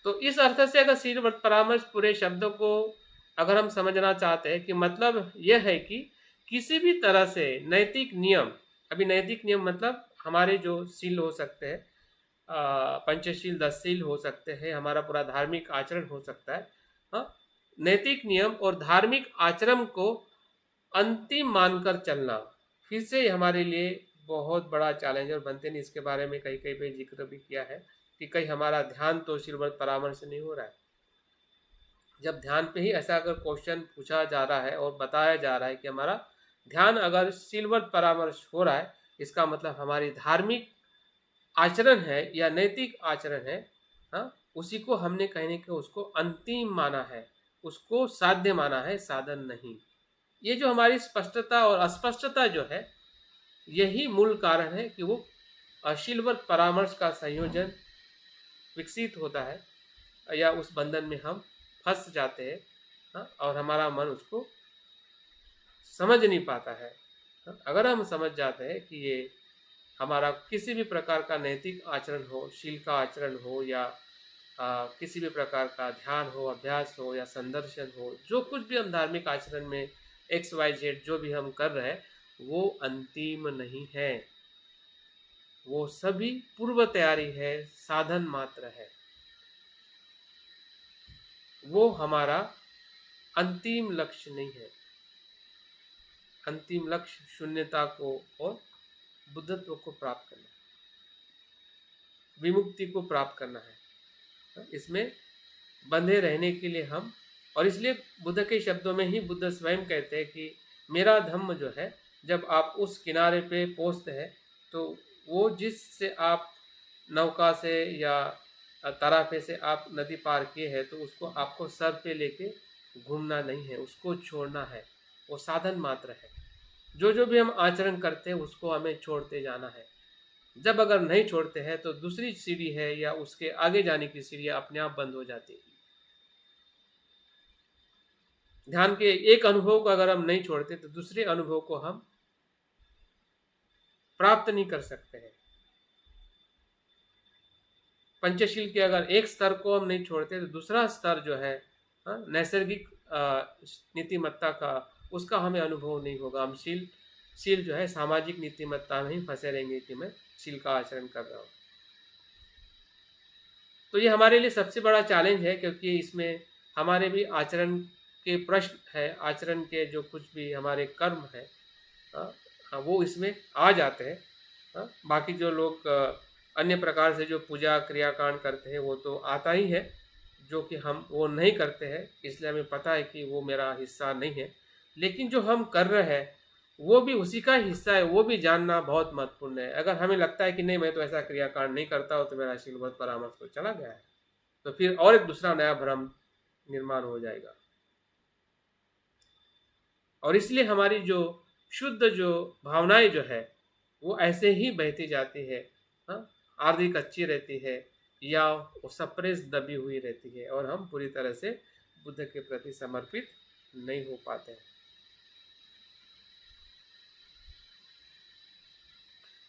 तो इस अर्थ से अगर शील व्रत परामर्श पूरे शब्दों को अगर हम समझना चाहते हैं कि मतलब यह है कि किसी भी तरह से नैतिक नियम, अभी नैतिक नियम मतलब हमारे जो शील हो सकते हैं, पंचशील 10 शील हो सकते हैं, हमारा पूरा धार्मिक आचरण हो सकता है। हाँ, नैतिक नियम और धार्मिक आचरण को अंतिम मानकर चलना फिर से हमारे लिए बहुत बड़ा चैलेंज और बनते नहीं। इसके बारे में कई कई पे जिक्र भी किया है कि कहीं हमारा ध्यान तो शील व्रत परामर्श नहीं हो रहा है। जब ध्यान पे ही ऐसा अगर क्वेश्चन पूछा जा रहा है और बताया जा रहा है कि हमारा ध्यान अगर शील व्रत परामर्श हो रहा है, इसका मतलब हमारी धार्मिक आचरण है या नैतिक आचरण है, हाँ, उसी को हमने कहने के उसको अंतिम माना है, उसको साध्य माना है, साधन नहीं। ये जो हमारी स्पष्टता और अस्पष्टता जो है, यही मूल कारण है कि वो शील व्रत परामर्श का संयोजन विकसित होता है या उस बंधन में हम फंस जाते हैं, हाँ, और हमारा मन उसको समझ नहीं पाता है। हाँ, अगर हम समझ जाते हैं कि ये हमारा किसी भी प्रकार का नैतिक आचरण हो, शील का आचरण हो या किसी भी प्रकार का ध्यान हो, अभ्यास हो या संदर्शन हो, जो कुछ भी हम धार्मिक आचरण में XYZ जो भी हम कर रहे हैं, वो अंतिम नहीं है, वो सभी पूर्व तैयारी है, साधन मात्र है। वो हमारा अंतिम लक्ष्य नहीं है। अंतिम लक्ष्य शून्यता को और बुद्धत्व को प्राप्त करना है, विमुक्ति को प्राप्त करना है। इसमें बंधे रहने के लिए हम, और इसलिए बुद्ध के शब्दों में ही बुद्ध स्वयं कहते हैं कि मेरा धम्म जो है, जब आप उस किनारे पे पहुंचते हैं तो वो जिससे आप नौका से या तराफे से आप नदी पार किए हैं, तो उसको आपको सर पे लेके घूमना नहीं है, उसको छोड़ना है, वो साधन मात्र है। जो जो भी हम आचरण करते हैं उसको हमें छोड़ते जाना है। जब अगर नहीं छोड़ते हैं तो दूसरी सीढ़ी है या उसके आगे जाने की सीढ़ी अपने आप बंद हो जाती है। ध्यान के एक अनुभव को अगर हम नहीं छोड़ते तो दूसरे अनुभव को हम प्राप्त नहीं कर सकते हैं। पंचशील के अगर एक स्तर को हम नहीं छोड़ते तो दूसरा स्तर जो है नैसर्गिक नीतिमत्ता का, उसका हमें अनुभव नहीं होगा। हम शील जो है सामाजिक नीतिमत्ता में ही फंसे रहेंगे कि मैं शील का आचरण कर रहा हूँ। तो ये हमारे लिए सबसे बड़ा चैलेंज है, क्योंकि इसमें हमारे भी आचरण के प्रश्न है, आचरण के जो कुछ भी हमारे कर्म है वो इसमें आ जाते हैं। बाकी जो लोग अन्य प्रकार से जो पूजा क्रियाकांड करते हैं वो तो आता ही है, जो कि हम वो नहीं करते हैं, इसलिए हमें पता है कि वो मेरा हिस्सा नहीं है। लेकिन जो हम कर रहे हैं वो भी उसी का हिस्सा है, वो भी जानना बहुत महत्वपूर्ण है। अगर हमें लगता है कि नहीं मैं तो ऐसा क्रियाकांड नहीं करता हूँ तो मेरा शील व्रत परामर्श तो चला गया है, तो फिर और एक दूसरा नया भ्रम निर्माण हो जाएगा। और इसलिए हमारी जो शुद्ध जो भावनाएं जो है वो ऐसे ही बहती जाती है, आर्धी कच्ची रहती है या वो सप्रेस दबी हुई रहती है, और हम पूरी तरह से बुद्ध के प्रति समर्पित नहीं हो पाते हैं।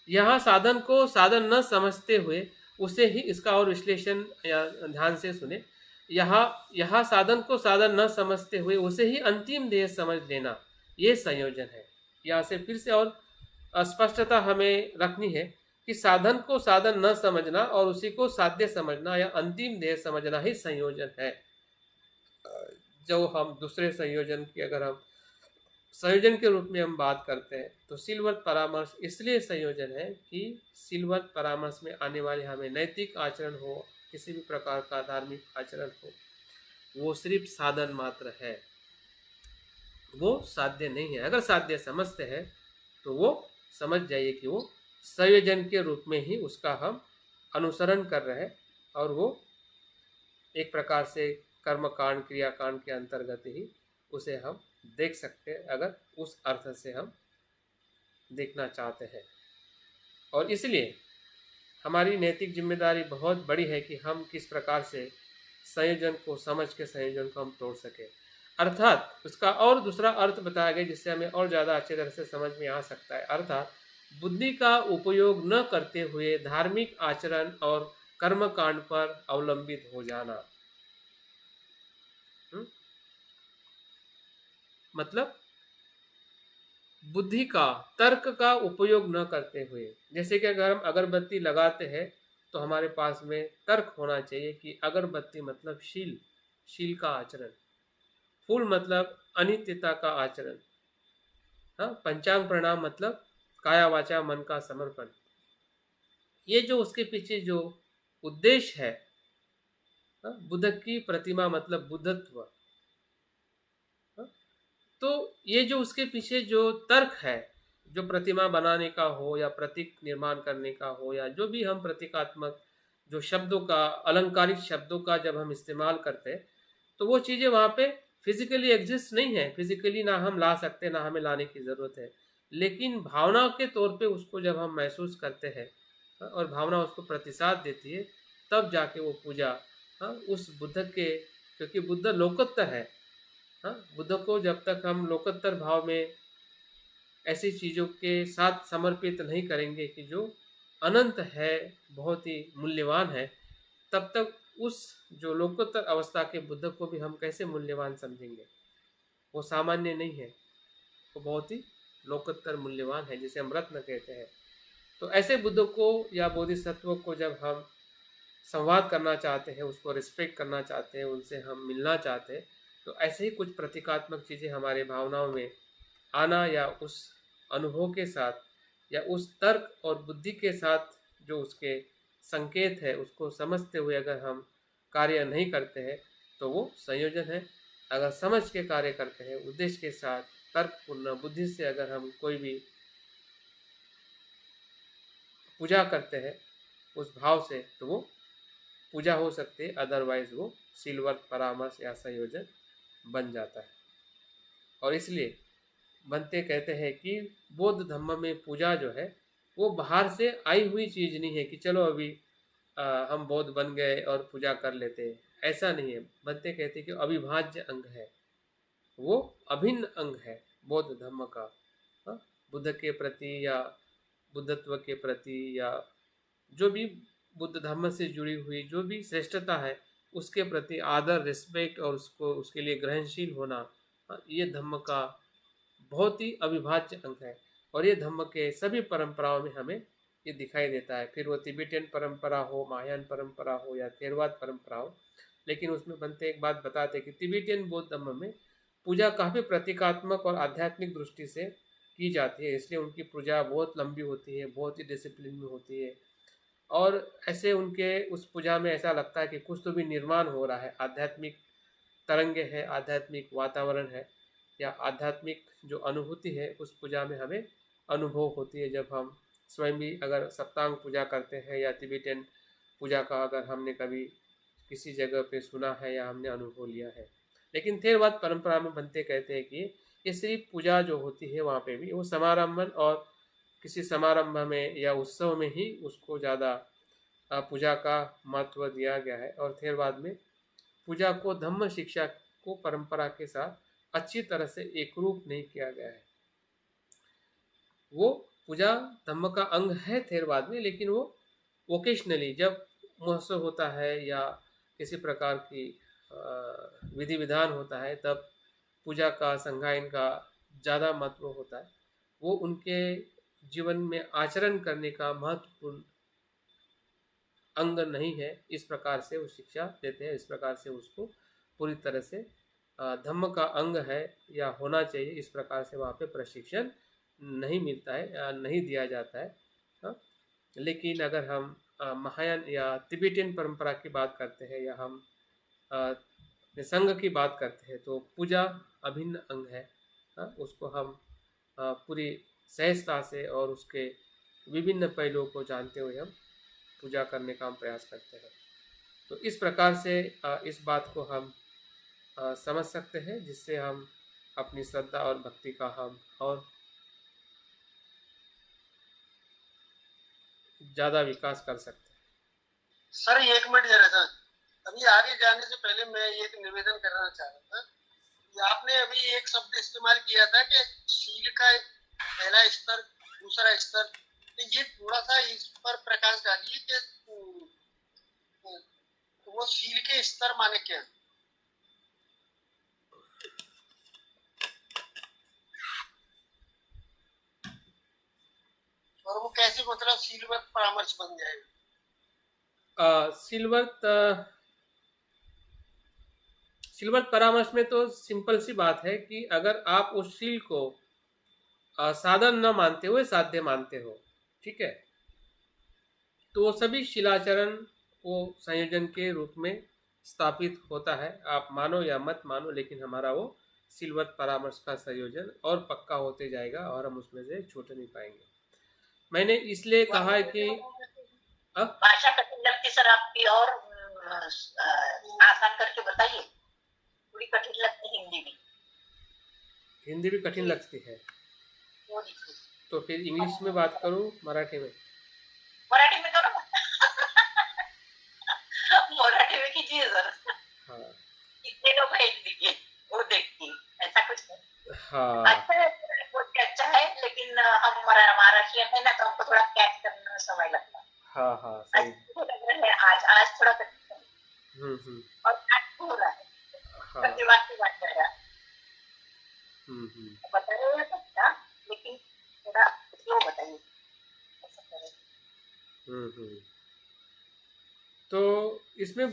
यहाँ साधन को साधन न समझते हुए उसे ही, इसका और विश्लेषण या ध्यान से सुने, यहाँ साधन को साधन न समझते हुए उसे ही अंतिम ध्येय समझ लेना, ये संयोजन है। यहाँ से फिर से और स्पष्टता हमें रखनी है कि साधन को साधन न समझना और उसी को साध्य समझना या अंतिम ध्येय समझना ही संयोजन है। जो हम दूसरे संयोजन की अगर हम संयोजन के रूप में हम बात करते हैं तो सिलवत परामर्श इसलिए संयोजन है कि सिलवत परामर्श में आने वाले हमें नैतिक आचरण हो, किसी भी प्रकार का धार्मिक आचरण हो, वो सिर्फ साधन मात्र है, वो साध्य नहीं है। अगर साध्य समझते हैं तो वो समझ जाइए कि वो संयोजन के रूप में ही उसका हम अनुसरण कर रहे हैं, और वो एक प्रकार से कर्मकांड क्रियाकांड के अंतर्गत ही उसे हम देख सकते हैं, अगर उस अर्थ से हम देखना चाहते हैं। और इसलिए हमारी नैतिक जिम्मेदारी बहुत बड़ी है कि हम किस प्रकार से संयोजन को समझ के संयोजन को हम तोड़ सकें। अर्थात उसका और दूसरा अर्थ बताया गया जिससे हमें और ज़्यादा अच्छे तरह से समझ में आ सकता है। अर्थात बुद्धि का उपयोग न करते हुए धार्मिक आचरण और कर्मकांड पर अवलंबित हो जाना। मतलब बुद्धि का, तर्क का उपयोग न करते हुए, जैसे कि अगर हम अगरबत्ती लगाते हैं तो हमारे पास में तर्क होना चाहिए कि अगरबत्ती मतलब शील, शील का आचरण, फूल मतलब अनित्यता का आचरण, हाँ, पंचांग प्रणाम मतलब काया वाचा मन का समर्पण। ये जो उसके पीछे जो उद्देश्य है, हाँ, बुद्ध की प्रतिमा मतलब बुद्धत्व, हाँ, तो ये जो उसके पीछे जो तर्क है, जो प्रतिमा बनाने का हो या प्रतीक निर्माण करने का हो, या जो भी हम प्रतीकात्मक जो शब्दों का, अलंकारिक शब्दों का जब हम इस्तेमाल करते हैं तो वो चीज़ें वहाँ पे फिजिकली एग्जिस्ट नहीं है, फिजिकली ना हम ला सकते, ना हमें लाने की ज़रूरत है, लेकिन भावना के तौर पे उसको जब हम महसूस करते हैं, हाँ, और भावना उसको प्रतिसाद देती है, तब जाके वो पूजा, हाँ, उस बुद्ध के, क्योंकि बुद्ध लोकोत्तर है, हाँ, बुद्ध को जब तक हम लोकोत्तर भाव में ऐसी चीज़ों के साथ समर्पित नहीं करेंगे कि जो अनंत है, बहुत ही मूल्यवान है, तब तक उस जो लोकोत्तर अवस्था के बुद्ध को भी हम कैसे मूल्यवान समझेंगे। वो सामान्य नहीं है, वो बहुत ही लोकोत्तर मूल्यवान है, जिसे हम रत्न कहते हैं। तो ऐसे बुद्ध को या बोधिसत्व को जब हम संवाद करना चाहते हैं, उसको रिस्पेक्ट करना चाहते हैं, उनसे हम मिलना चाहते हैं, तो ऐसे ही कुछ प्रतीकात्मक चीज़ें हमारे भावनाओं में आना, या उस अनुभव के साथ या उस तर्क और बुद्धि के साथ जो उसके संकेत है उसको समझते हुए अगर हम कार्य नहीं करते हैं तो वो संयोजन है। अगर समझ के कार्य करते हैं उद्देश्य के साथ, तर्कपूर्ण बुद्धि से अगर हम कोई भी पूजा करते हैं उस भाव से, तो वो पूजा हो सकती है, अदरवाइज वो सिल्वर परामर्श या संयोजन बन जाता है। और इसलिए बनते कहते हैं कि बौद्ध धर्म में पूजा जो है वो बाहर से आई हुई चीज़ नहीं है कि चलो अभी हम बौद्ध बन गए और पूजा कर लेते हैं, ऐसा नहीं है। बनते कहते हैं कि अविभाज्य अंग है, वो अभिन्न अंग है बौद्ध धर्म का, हाँ, बुद्ध के प्रति या बुद्धत्व के प्रति, या जो भी बुद्ध धर्म से जुड़ी हुई जो भी श्रेष्ठता है उसके प्रति आदर, रिस्पेक्ट और उसको उसके लिए ग्रहणशील होना, हाँ, ये धर्म का बहुत ही अविभाज्य अंग है। और ये धम्म के सभी परंपराओं में हमें ये दिखाई देता है, फिर वो तिबेटियन परंपरा हो, महायान परंपरा हो या थेरवाद परंपरा हो। लेकिन उसमें बनते एक बात बताते कि तिबेटियन बौद्ध धर्म में पूजा काफ़ी प्रतीकात्मक और आध्यात्मिक दृष्टि से की जाती है, इसलिए उनकी पूजा बहुत लंबी होती है, बहुत ही डिसिप्लिन में होती है। और ऐसे उनके उस पूजा में ऐसा लगता है कि कुछ तो भी निर्माण हो रहा है, आध्यात्मिक तरंगे है, आध्यात्मिक वातावरण है, या आध्यात्मिक जो अनुभूति है उस पूजा में हमें अनुभव होती है। जब हम स्वयं भी अगर सप्तांग पूजा करते हैं या तिबेटियन पूजा का अगर हमने कभी किसी जगह पे सुना है या हमने अनुभव लिया है। लेकिन थेरवाद परंपरा में बनते कहते हैं कि ये सिर्फ पूजा जो होती है वहाँ पे भी वो समारंभन और किसी समारंभ में या उत्सव में ही उसको ज़्यादा पूजा का महत्व दिया गया है। और थेरवाद में पूजा को धम्म शिक्षा को परंपरा के साथ अच्छी तरह से एकरूप नहीं किया गया है। वो पूजा धम्म का अंग है थेरवाद में, लेकिन वो ओकेशनली जब महोत्सव होता है या किसी प्रकार की विधि विधान होता है तब पूजा का, संगायन का ज़्यादा महत्व होता है। वो उनके जीवन में आचरण करने का महत्वपूर्ण अंग नहीं है, इस प्रकार से वो शिक्षा देते हैं, इस प्रकार से उसको पूरी तरह से धम्म का अंग है या होना चाहिए, इस प्रकार से वहाँ पे प्रशिक्षण नहीं मिलता है या नहीं दिया जाता है। हाँ, लेकिन अगर हम महायान या तिबेटियन परंपरा की बात करते हैं या हम अपने संघ की बात करते हैं तो पूजा अभिन्न अंग है। हाँ, उसको हम पूरी सहजता से और उसके विभिन्न पहलुओं को जानते हुए हम पूजा करने का हम प्रयास करते हैं। तो इस प्रकार से इस बात को हम समझ सकते हैं, जिससे हम अपनी श्रद्धा और भक्ति का हम और ज़्यादा विकास कर सकते हैं। सर 1 मिनट जरा सर, अभी आगे जाने से पहले मैं एक निवेदन करना चाह रहा था कि आपने अभी एक शब्द इस्तेमाल किया था कि शील का पहला स्तर, दूसरा स्तर, तो ये थोड़ा सा इस पर प्रकाश डालिए कि वो शील के स्तर माने क्या? और वो कैसे मतलब शीलवत परामर्श बन जाएगा? सिल्वर परामर्श में तो सिंपल सी बात है कि अगर आप उस शील को साधन न मानते हुए साध्य मानते हो, ठीक है, तो वो सभी शिलाचरण वो संयोजन के रूप में स्थापित होता है। आप मानो या मत मानो, लेकिन हमारा वो सिल्वर परामर्श का संयोजन और पक्का होते जाएगा और हम उसमें से छूट नहीं पाएंगे। मैंने इसलिए कहा है कि भाषा कठिन लगती सर आपकी, और आसान करके बताइए। थोड़ी कठिन लगती हिंदी भी। हिंदी भी कठिन लगती है तो फिर इंग्लिश में बात करूं, मराठी में? मराठी में करो। मराठी में कीजिए सर। हाँ, कितने लोग हैं हिंदी के, वो देखिए, ऐसा कुछ नहीं। हाँ, अच्छा है, अच्छा है, लेकिन हम महाराष्ट्रियन है ना, तो हमको थोड़ा कैच करने में समय लगता है। हाँ, हाँ, सही। लग रहा है आज थोड़ा और आज हो रहा है। हाँ, प्रतिवाद की बात कर रहा है। बता रहे हैं अच्छा, लेकिन थोड़ा स्लो बताइए। तो इसमें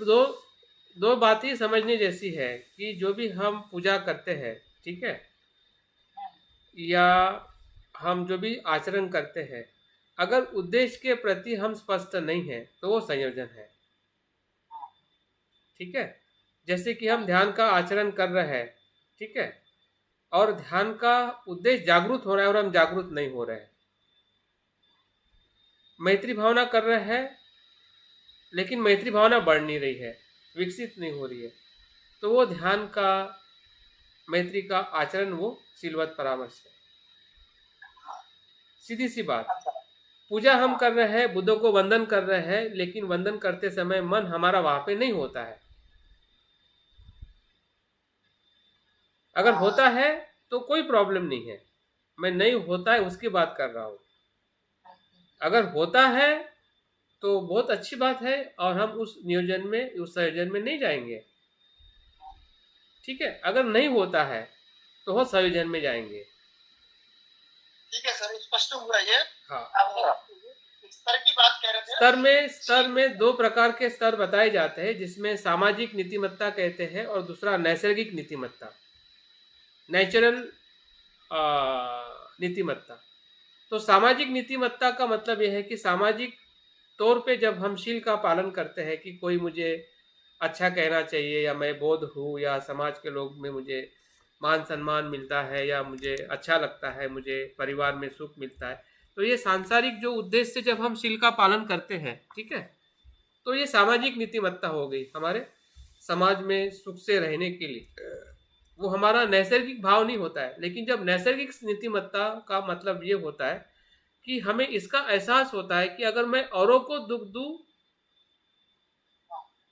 दो बात ही समझने जैसी है कि जो भी हम पूजा करते हैं, ठीक है, या हम जो भी आचरण करते हैं, अगर उद्देश्य के प्रति हम स्पष्ट नहीं हैं तो वो संयोजन है, ठीक है। जैसे कि हम ध्यान का आचरण कर रहे हैं, ठीक है, और ध्यान का उद्देश्य जागरूक हो रहा है और हम जागरूक नहीं हो रहे हैं। मैत्री भावना कर रहे हैं लेकिन मैत्री भावना बढ़ नहीं रही है, विकसित नहीं हो रही है, तो वो ध्यान का, मैत्री का आचरण वो सिलवत परामर्श है। सीधी सी बात। पूजा हम कर रहे हैं, बुद्धों को वंदन कर रहे हैं, लेकिन वंदन करते समय मन हमारा वहां पे नहीं होता है। अगर होता है तो कोई प्रॉब्लम नहीं है, मैं नहीं होता है उसकी बात कर रहा हूं। अगर होता है तो बहुत अच्छी बात है और हम उस नियोजन में, उस संयोजन में नहीं जाएंगे, ठीक है। अगर नहीं होता है तो वो संयोजन में जाएंगे। ठीक है सर, स्पष्ट हुआ ये। हाँ, स्तर की बात कह रहे थे। स्तर में 2 प्रकार के स्तर बताए जाते हैं, जिसमें सामाजिक नीतिमत्ता कहते हैं और दूसरा नैसर्गिक नीतिमत्ता, नेचुरल नीतिमत्ता। तो सामाजिक नीतिमत्ता का मतलब यह है कि सामाजिक तौर पे जब हम शील का पालन करते हैं कि कोई मुझे अच्छा कहना चाहिए या मैं बौद्ध हूँ या समाज के लोग में मुझे मान सम्मान मिलता है या मुझे अच्छा लगता है, मुझे परिवार में सुख मिलता है, तो ये सांसारिक जो उद्देश्य से जब हम शील का पालन करते हैं, ठीक है, तो ये सामाजिक नीतिमत्ता हो गई हमारे समाज में सुख से रहने के लिए। वो हमारा नैसर्गिक भाव नहीं होता है। लेकिन जब नैसर्गिक नीतिमत्ता का मतलब ये होता है कि हमें इसका एहसास होता है कि अगर मैं औरों को दुख दूं,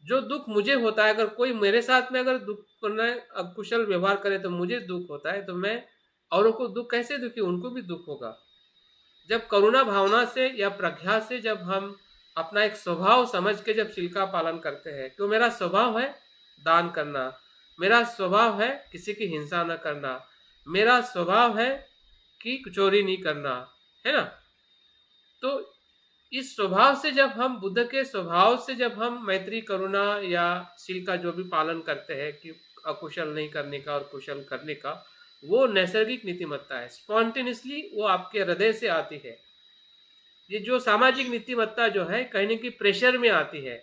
जो दुख मुझे होता है, अगर कोई मेरे साथ में अगर दुख करना अकुशल व्यवहार करे तो मुझे दुख होता है, तो मैं औरों को दुख कैसे दूं कि उनको भी दुख होगा। जब करुणा भावना से या प्रज्ञा से जब हम अपना एक स्वभाव समझ के जब शील का पालन करते हैं, तो मेरा स्वभाव है दान करना, मेरा स्वभाव है किसी की हिंसा न करना, मेरा स्वभाव है कि चोरी नहीं करना, है ना। तो इस स्वभाव से जब हम, बुद्ध के स्वभाव से जब हम मैत्री करुणा या शील का जो भी पालन करते हैं कि अकुशल नहीं करने का और कुशल करने का, वो नैसर्गिक नीतिमत्ता है। स्पॉन्टेनियसली वो आपके हृदय से आती है। ये जो सामाजिक नीतिमत्ता जो है कहीं न कहीं प्रेशर में आती है।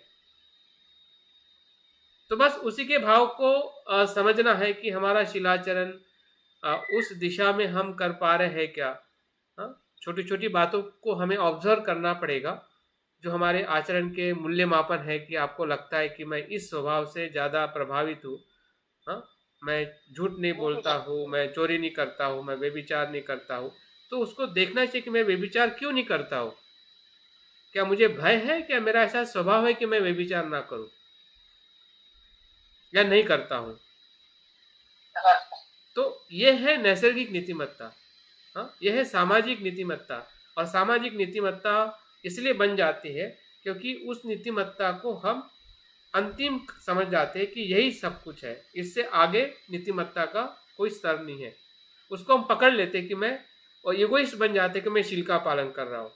तो बस उसी के भाव को समझना है कि हमारा शिलाचरण उस दिशा में हम कर पा रहे हैं क्या? छोटी-छोटी बातों को हमें ऑब्जर्व करना पड़ेगा, जो हमारे आचरण के मूल्य मापन है कि आपको लगता है कि मैं इस स्वभाव से ज़्यादा प्रभावित हूँ, हाँ? मैं झूठ नहीं वो तो बोलता सर हूँ, मैं चोरी नहीं करता हूँ, मैं व्यभिचार नहीं करता हूँ, तो उसको देखना चाहिए कि मैं व्यभिचार क्यों नहीं करता हूँ? क्या मुझे भय है? क्या मेरा ऐसा स्वभाव है कि मैं व्यभिचार ना करूँ या नहीं करता हूँ? तो ये है नैसर्गिक नीतिमत्ता। हाँ, यह है सामाजिक नीतिमत्ता। और सामाजिक नीतिमत्ता इसलिए बन जाती है क्योंकि उस नीतिमत्ता को हम अंतिम समझ जाते हैं कि यही सब कुछ है, इससे आगे नीतिमत्ता का कोई स्तर नहीं है। उसको हम पकड़ लेते हैं कि मैं, और ईगोइस्ट बन जाते हैं कि मैं शील का पालन कर रहा हूँ।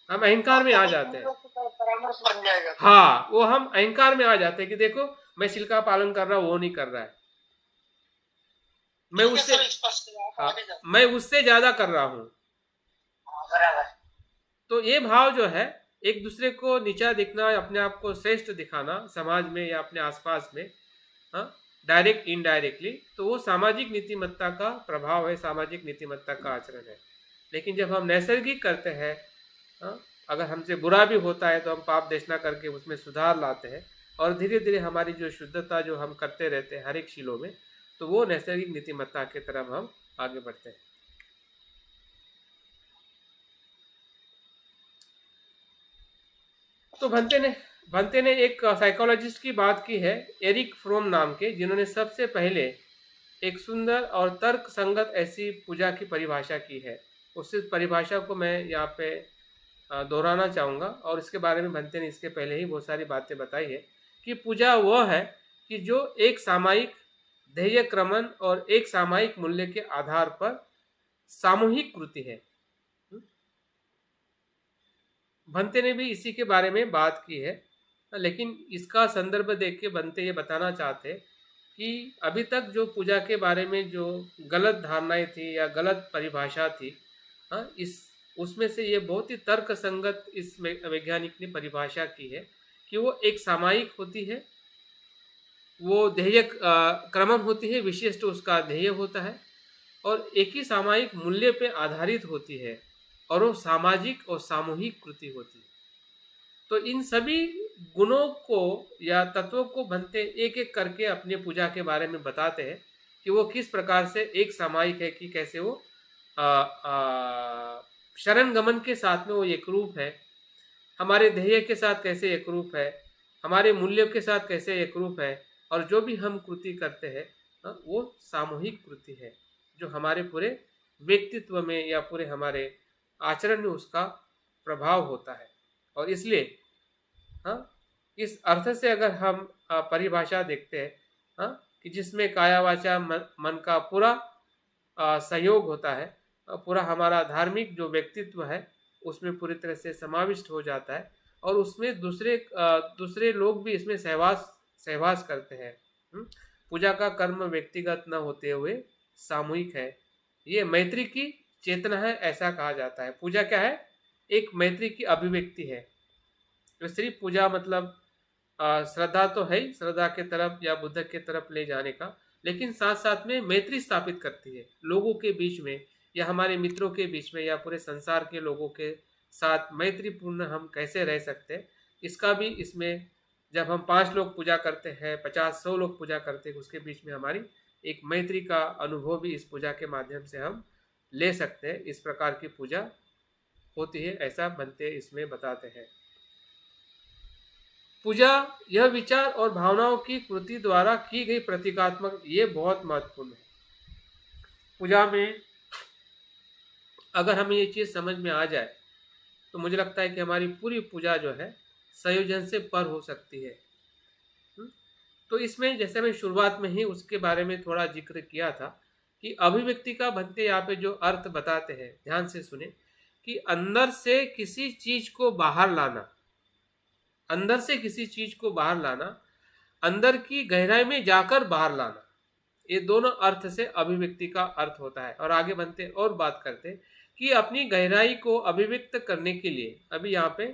हम अहंकार में आपका आ कुछ जाते हैं। दूसरों की तरह परामर्श बन जाएगा फिर। हाँ, वो हम अहंकार में आ जाते हैं कि देखो मैं शील का पालन कर रहा हूँ, वो नहीं कर रहा है, मैं ठीक है उससे, सर, स्पष्ट है, आप हाँ, आगे जाओ। मैं उससे ज्यादा कर रहा हूँ। बराबर। तो ये भाव जो है, एक दूसरे को नीचा दिखना, अपने आप को श्रेष्ठ दिखाना समाज में या अपने आसपास में, हाँ, डायरेक्ट इनडायरेक्टली, तो वो सामाजिक नीतिमत्ता का प्रभाव है, सामाजिक नीतिमत्ता का आचरण है। लेकिन जब हम नैसर्गिक करते हैं, हाँ, अगर हमसे बुरा भी होता है तो हम पाप देशना करके उसमें सुधार लाते हैं, और धीरे धीरे हमारी जो शुद्धता जो हम करते रहते हैं हर एक शीलों में, तो वो नैसर्गिक नीतिमत्ता की तरफ हम आगे बढ़ते हैं। तो भंते ने एक साइकोलॉजिस्ट की बात की है, एरिक फ्रोम नाम के, जिन्होंने सबसे पहले एक सुंदर और तर्क संगत ऐसी पूजा की परिभाषा की है। उस परिभाषा को मैं यहाँ पे दोहराना चाहूँगा, और इसके बारे में भंते ने इसके पहले ही बहुत सारी बातें बताई है कि पूजा वह है कि जो एक सामायिक ध्येय क्रमण और एक सामायिक मूल्य के आधार पर सामूहिक कृति है। भंते ने भी इसी के बारे में बात की है, लेकिन इसका संदर्भ देख के भंते ये बताना चाहते कि अभी तक जो पूजा के बारे में जो गलत धारणाएं थी या गलत परिभाषा थी, हाँ, इस उसमें से ये बहुत ही तर्क संगत इस वैज्ञानिक ने परिभाषा की है कि वो एक सामायिक होती है, वो ध्येय क्रमम होती है, विशिष्ट उसका ध्येय होता है, और एक ही सामायिक मूल्य पे आधारित होती है, और वो सामाजिक और सामूहिक कृति होती है। तो इन सभी गुणों को या तत्वों को भंते एक एक करके अपने पूजा के बारे में बताते हैं कि वो किस प्रकार से एक सामायिक है, कि कैसे वो शरण गमन के साथ में वो एक रूप है, हमारे ध्येय के साथ कैसे एक रूप है, हमारे मूल्यों के साथ कैसे एक रूप है, और जो भी हम कृति करते हैं वो सामूहिक कृति है, जो हमारे पूरे व्यक्तित्व में या पूरे हमारे आचरण में उसका प्रभाव होता है। और इसलिए हाँ, इस अर्थ से अगर हम परिभाषा देखते हैं, हाँ, कि जिसमें काया वाचा मन का पूरा सहयोग होता है, पूरा हमारा धार्मिक जो व्यक्तित्व है उसमें पूरी तरह से समाविष्ट हो जाता है, और उसमें दूसरे लोग भी इसमें सहवास करते हैं। पूजा का कर्म व्यक्तिगत न होते हुए सामूहिक है, ये मैत्री की चेतना है, ऐसा कहा जाता है। पूजा क्या है? एक मैत्री की अभिव्यक्ति है। तो सिर्फ पूजा मतलब श्रद्धा तो है ही, श्रद्धा के तरफ या बुद्ध के तरफ ले जाने का, लेकिन साथ साथ में मैत्री स्थापित करती है लोगों के बीच में, या हमारे मित्रों के बीच में, या पूरे संसार के लोगों के साथ मैत्रीपूर्ण हम कैसे रह सकते हैं, इसका भी इसमें, जब हम 5 लोग पूजा करते हैं, 50-100 लोग पूजा करते हैं, उसके बीच में हमारी एक मैत्री का अनुभव भी इस पूजा के माध्यम से हम ले सकते हैं। इस प्रकार की पूजा होती है, ऐसा भंते इसमें बताते हैं। पूजा यह विचार और भावनाओं की कृति द्वारा की गई प्रतीकात्मक, ये बहुत महत्वपूर्ण है। पूजा में अगर हमें ये चीज़ समझ में आ जाए तो मुझे लगता है कि हमारी पूरी पूजा जो है संयोजन से पर हो सकती है। तो इसमें जैसे मैं शुरुआत में ही उसके बारे में थोड़ा जिक्र किया था कि अभिव्यक्ति का भंते यहाँ पे जो अर्थ बताते हैं, ध्यान से सुने, कि अंदर से किसी चीज को बाहर लाना, अंदर से किसी चीज को बाहर लाना, अंदर की गहराई में जाकर बाहर लाना। ये दोनों अर्थ से अभिव्यक्ति का अर्थ होता है। और आगे बनते और बात करते कि अपनी गहराई को अभिव्यक्त करने के लिए अभी यहाँ पे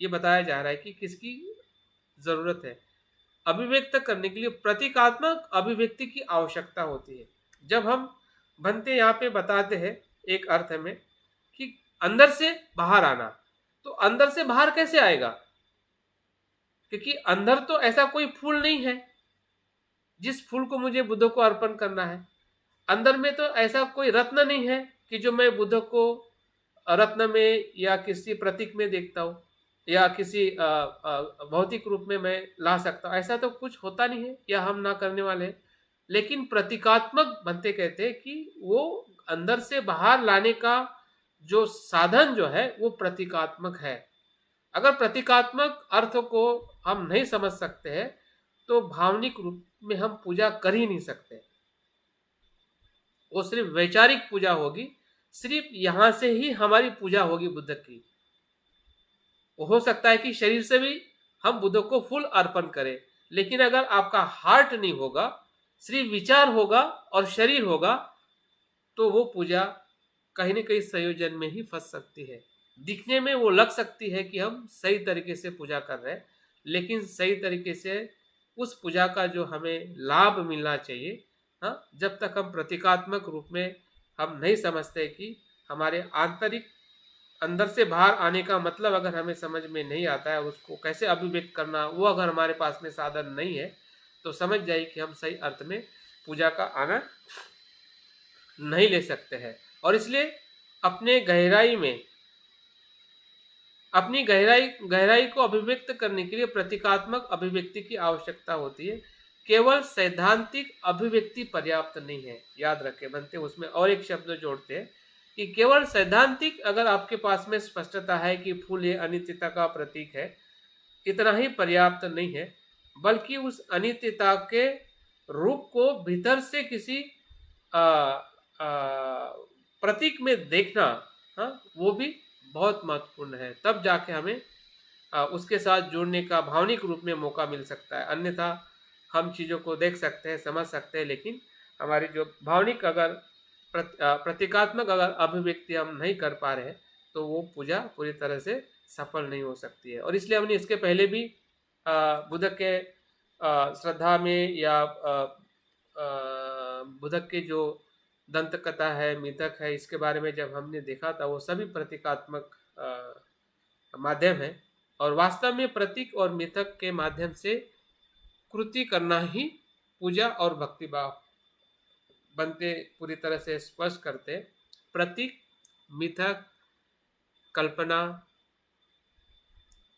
ये बताया जा रहा है कि किसकी जरूरत है। अभिव्यक्त करने के लिए प्रतीकात्मक अभिव्यक्ति की आवश्यकता होती है। जब हम बनते यहाँ पे बताते हैं एक अर्थ में कि अंदर से बाहर आना, तो अंदर से बाहर कैसे आएगा? क्योंकि अंदर तो ऐसा कोई फूल नहीं है जिस फूल को मुझे बुद्ध को अर्पण करना है। अंदर में तो ऐसा कोई रत्न नहीं है कि जो मैं बुद्ध को रत्न में या किसी प्रतीक में देखता हूँ या किसी भौतिक रूप में मैं ला सकता हूँ। ऐसा तो कुछ होता नहीं है या हम ना करने वाले हैं। लेकिन प्रतीकात्मक बनते कहते हैं कि वो अंदर से बाहर लाने का जो साधन जो है वो प्रतीकात्मक है। अगर प्रतीकात्मक अर्थ को हम नहीं समझ सकते हैं तो भावनिक रूप में हम पूजा कर ही नहीं सकते। वो सिर्फ वैचारिक पूजा होगी, सिर्फ यहां से ही हमारी पूजा होगी बुद्ध की। हो सकता है कि शरीर से भी हम बुद्ध को फूल अर्पण करें, लेकिन अगर आपका हार्ट नहीं होगा, सिर्फ विचार होगा और शरीर होगा, तो वो पूजा कहीं न कहीं संयोजन में ही फंस सकती है। दिखने में वो लग सकती है कि हम सही तरीके से पूजा कर रहे हैं, लेकिन सही तरीके से उस पूजा का जो हमें लाभ मिलना चाहिए, हाँ, जब तक हम प्रतीकात्मक रूप में हम नहीं समझते कि हमारे आंतरिक अंदर से बाहर आने का मतलब अगर हमें समझ में नहीं आता है, उसको कैसे अभिव्यक्त करना, वो अगर हमारे पास में साधन नहीं है, तो समझ जाइए कि हम सही अर्थ में पूजा का आनंद नहीं ले सकते हैं। और इसलिए अपने गहराई में अपनी गहराई को अभिव्यक्त करने के लिए प्रतीकात्मक अभिव्यक्ति की आवश्यकता होती है। केवल सैद्धांतिक अभिव्यक्ति पर्याप्त नहीं है। याद रखें, बनते उसमें और एक शब्द जोड़ते हैं कि केवल सैद्धांतिक अगर आपके पास में स्पष्टता है कि फूल ये अनित्यता का प्रतीक है, इतना ही पर्याप्त नहीं है, बल्कि उस अनित्यता के रूप को भीतर से किसी प्रतीक में देखना, हाँ, वो भी बहुत महत्वपूर्ण है। तब जाके हमें उसके साथ जुड़ने का भावनिक रूप में मौका मिल सकता है। अन्यथा हम चीज़ों को देख सकते हैं, समझ सकते हैं, लेकिन हमारी जो भावनिक अगर प्रतीकात्मक अगर अभिव्यक्ति हम नहीं कर पा रहे हैं, तो वो पूजा पूरी तरह से सफल नहीं हो सकती है। और इसलिए हमने इसके पहले भी बुद्ध के श्रद्धा में या बुद्ध के जो दंत कथा है, मिथक है, इसके बारे में जब हमने देखा था, वो सभी प्रतीकात्मक माध्यम है। और वास्तव में प्रतीक और मिथक के माध्यम से कृति करना ही पूजा और भक्ति भाव बनते पूरी तरह से स्पष्ट करते। प्रतीक, मिथक, कल्पना,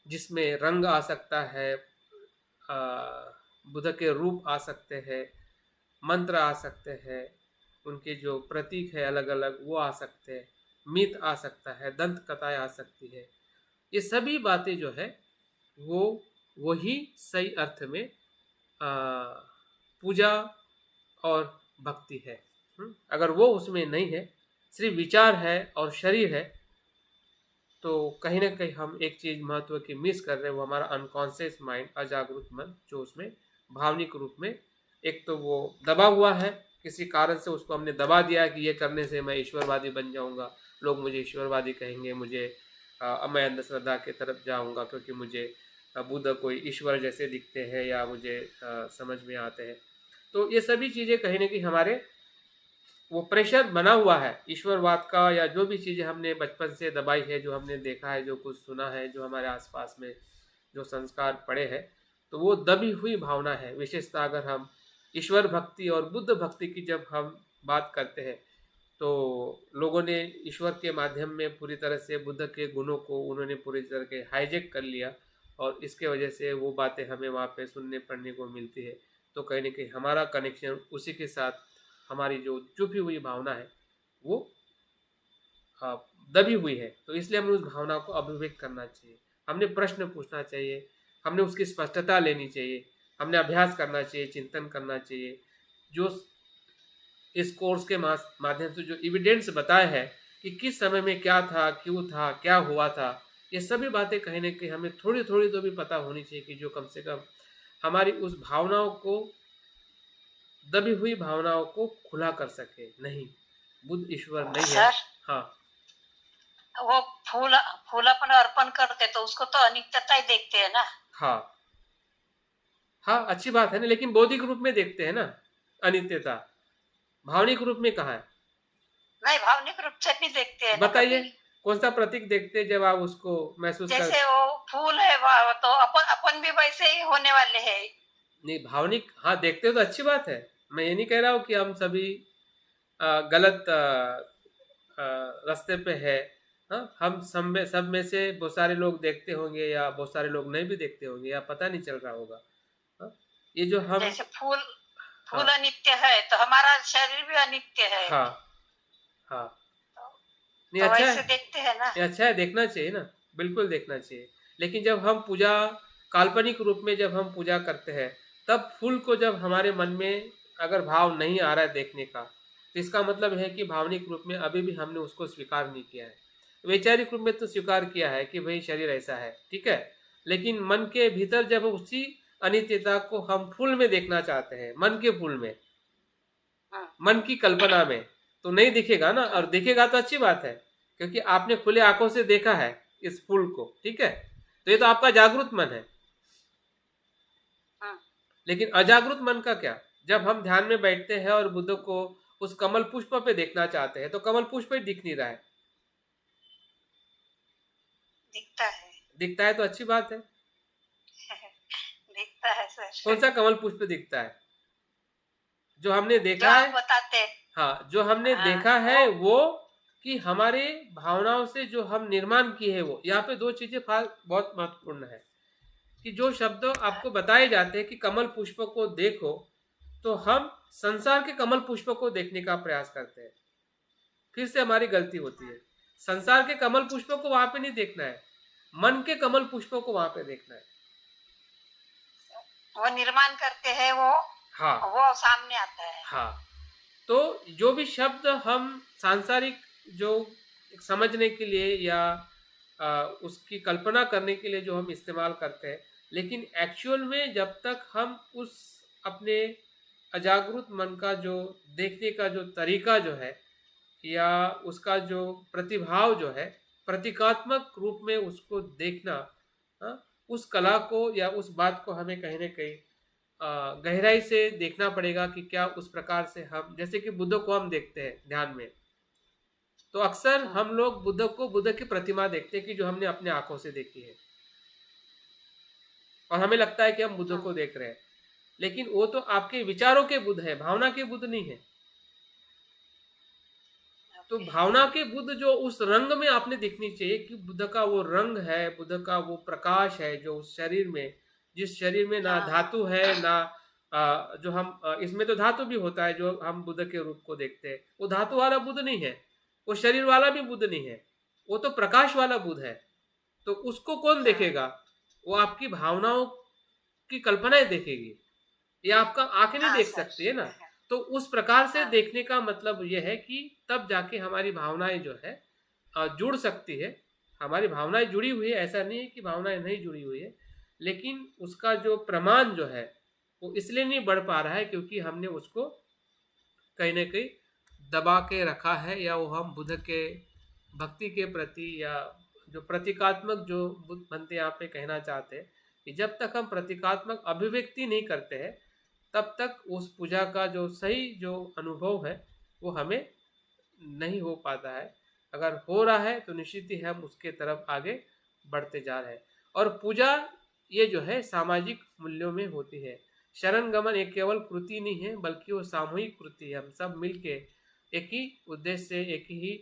जिसमें रंग आ सकता है, बुद्ध के रूप आ सकते हैं, मंत्र आ सकते हैं, उनके जो प्रतीक है अलग अलग वो आ सकते हैं, मिथ आ सकता है, दंत कथाएं आ सकती है। ये सभी बातें जो है वो वही सही अर्थ में पूजा और भक्ति है। अगर वो उसमें नहीं है, सिर्फ विचार है और शरीर है, तो कहीं ना कहीं हम एक चीज़ महत्व की मिस कर रहे हैं। वो हमारा अनकॉन्शियस माइंड, अजागरूक मन, जो उसमें भावनिक रूप में एक तो वो दबा हुआ है, किसी कारण से उसको हमने दबा दिया कि ये करने से मैं ईश्वरवादी बन जाऊंगा, लोग मुझे ईश्वरवादी कहेंगे, मुझे मैं अंधश्रद्धा की तरफ जाऊंगा क्योंकि मुझे बुद्ध कोई ईश्वर जैसे दिखते हैं या मुझे समझ में आते हैं। तो ये सभी चीज़ें कहीं ना कहीं हमारे वो प्रेशर बना हुआ है ईश्वरवाद का, या जो भी चीज़ें हमने बचपन से दबाई है, जो हमने देखा है, जो कुछ सुना है, जो हमारे आसपास में जो संस्कार पड़े हैं, तो वो दबी हुई भावना है। विशेषता अगर हम ईश्वर भक्ति और बुद्ध भक्ति की जब हम बात करते हैं, तो लोगों ने ईश्वर के माध्यम में पूरी तरह से बुद्ध के गुणों को उन्होंने पूरी तरह के हाईजेक कर लिया, और इसके वजह से वो बातें हमें वहाँ पे सुनने पढ़ने को मिलती है। तो कहीं ना कहीं हमारा कनेक्शन उसी के साथ, हमारी जो छुपी हुई भावना है वो दबी हुई है। तो इसलिए हमें उस भावना को अभिव्यक्त करना चाहिए, हमने प्रश्न पूछना चाहिए, हमने उसकी स्पष्टता लेनी चाहिए, हमने अभ्यास करना चाहिए, चिंतन करना चाहिए। जो इस कोर्स के माध्यम से जो एविडेंस बताया है कि किस समय में क्या था, क्यों था, क्या हुआ था, ये सभी बातें कहीं ना कहीं हमें थोड़ी थोड़ी तो भी पता होनी चाहिए कि जो कम से कम हमारी उस भावनाओं को, दबी हुई भावनाओं को खुला कर सके। नहीं, बुद्ध ईश्वर नहीं है। सर हाँ वो फूल फूल अपन अर्पण करते तो उसको तो अनित्यता ही देखते हैं ना। हाँ हाँ, अच्छी बात है ना, लेकिन बौद्धिक रूप में देखते हैं ना अनित्यता, भावनिक रूप में कहाँ है? नहीं, भावनिक रूप से नहीं देखते हैं ना बताइए, कभी। कौन सा प्रतीक देखते हैं जब आप उसको महसूस कर? जैसे वो फूल है वो तो अपन अपन भी वैसे ही होने वाले हैं। नहीं, भावनिक, हाँ देखते हो तो अच्छी बात है। मैं ये नहीं कह रहा हूँ कि हम सभी गलत रास्ते पे है। हाँ, हम सब में से बहुत सारे लोग देखते होंगे या बहुत सारे लोग नहीं भी देखते होंगे या पता नहीं चल रहा होगा। हाँ, ये जो हम, जैसे फूल हाँ फूल अनित्य है तो हमारा शरीर भी अनित्य है। हाँ हाँ, नहीं तो अच्छा है, वैसे देखते हैं ना। ये अच्छा है, देखना चाहिए ना, बिल्कुल देखना चाहिए। लेकिन जब हम पूजा, काल्पनिक रूप में जब हम पूजा करते हैं, तब फूल को जब हमारे मन में अगर भाव नहीं आ रहा है देखने का, तो इसका मतलब है कि भावनिक रूप में अभी भी हमने उसको स्वीकार नहीं किया है। वैचारिक रूप में तो स्वीकार किया है कि भाई शरीर ऐसा है, ठीक है, लेकिन मन के भीतर जब उसी अनित्यता को हम फूल में देखना चाहते हैं, मन के फूल में, हम्म, मन की कल्पना में, तो नहीं दिखेगा ना। और दिखेगा तो अच्छी बात है, क्योंकि आपने खुले आंखों से देखा है इस फूल को, ठीक है, तो ये तो आपका जागरूक मन है। हम्म, लेकिन अजागरूक मन का क्या? जब हम ध्यान में बैठते हैं और बुद्ध को उस कमल पुष्प पे देखना चाहते हैं, तो कमल पुष्प ही दिख नहीं रहा है। दिखता है। दिखता है तो अच्छी बात है। दिखता है कौन सर। सा कमल पुष्प दिखता है? जो हमने जो देखा आप है। बताते हैं। हाँ, जो हमने हाँ, देखा है वो, कि हमारे भावनाओं से जो हम निर्माण किए हैं वो, यहाँ पे दो चीजें बहुत महत्वपूर्ण है। कि जो शब्द आपको बताए जाते हैं कि कमल पुष्प को देखो, तो हम संसार के कमल पुष्प को देखने का प्रयास करते हैं। फिर से हमारी गलती होती है। संसार के कमल पुष्प को वहां पे नहीं देखना है, मन के कमल पुष्पों को वहां पे देखना है। वो निर्माण करते हैं हाँ वो सामने आता है। हाँ, तो जो भी शब्द हम सांसारिक जो समझने के लिए या उसकी कल्पना करने के लिए जो हम इस्तेमाल करते हैं, लेकिन एक्चुअल में जब तक हम उस अपने अजागरूक मन का जो देखने का जो तरीका जो है, या उसका जो प्रतिभाव जो है, प्रतीकात्मक रूप में उसको देखना, हाँ, उस कला को या उस बात को हमें कहीं ना कहीं गहराई से देखना पड़ेगा कि क्या उस प्रकार से हम, जैसे कि बुद्ध को हम देखते हैं ध्यान में, तो अक्सर हम लोग बुद्ध को बुद्ध की प्रतिमा देखते हैं कि जो हमने अपने आंखों से देखी है, और हमें लगता है कि हम बुद्ध को देख रहे हैं। लेकिन वो तो आपके विचारों के बुद्ध है, भावना के बुद्ध नहीं है। तो भावना के बुद्ध जो उस रंग में आपने दिखनी चाहिए कि बुद्ध का वो रंग है, बुद्ध का वो प्रकाश है जो उस शरीर में, जिस शरीर में ना धातु है ना जो हम इसमें तो धातु भी होता है जो हम बुद्ध के रूप को देखते हैं, वो धातु वाला बुद्ध नहीं है, वो शरीर वाला भी बुद्ध नहीं है, वो तो प्रकाश वाला बुद्ध है। तो उसको कौन देखेगा? वो आपकी भावनाओं की कल्पनाएं देखेगी, ये आपका आंखें नहीं देख सकती है ना। तो उस प्रकार से देखने का मतलब यह है कि तब जाके हमारी भावनाएं जो है जुड़ सकती है। हमारी भावनाएं जुड़ी हुई है, ऐसा नहीं है कि भावनाएं नहीं जुड़ी हुई है, लेकिन उसका जो प्रमाण जो है वो इसलिए नहीं बढ़ पा रहा है क्योंकि हमने उसको कहीं ना कहीं दबा के रखा है, या वो हम बुद्ध के भक्ति के प्रति या जो प्रतीकात्मक जो बुद्ध बनते यहाँ पे कहना चाहते हैं कि जब तक हम प्रतीकात्मक अभिव्यक्ति नहीं करते हैं, तब तक उस पूजा का जो सही जो अनुभव है वो हमें नहीं हो पाता है। अगर हो रहा है तो निश्चित ही हम उसके तरफ आगे बढ़ते जा रहे हैं। और पूजा ये जो है सामाजिक मूल्यों में होती है। शरण गमन एक केवल कृति नहीं है, बल्कि वो सामूहिक कृति है। हम सब मिलके एक ही उद्देश्य से, एक ही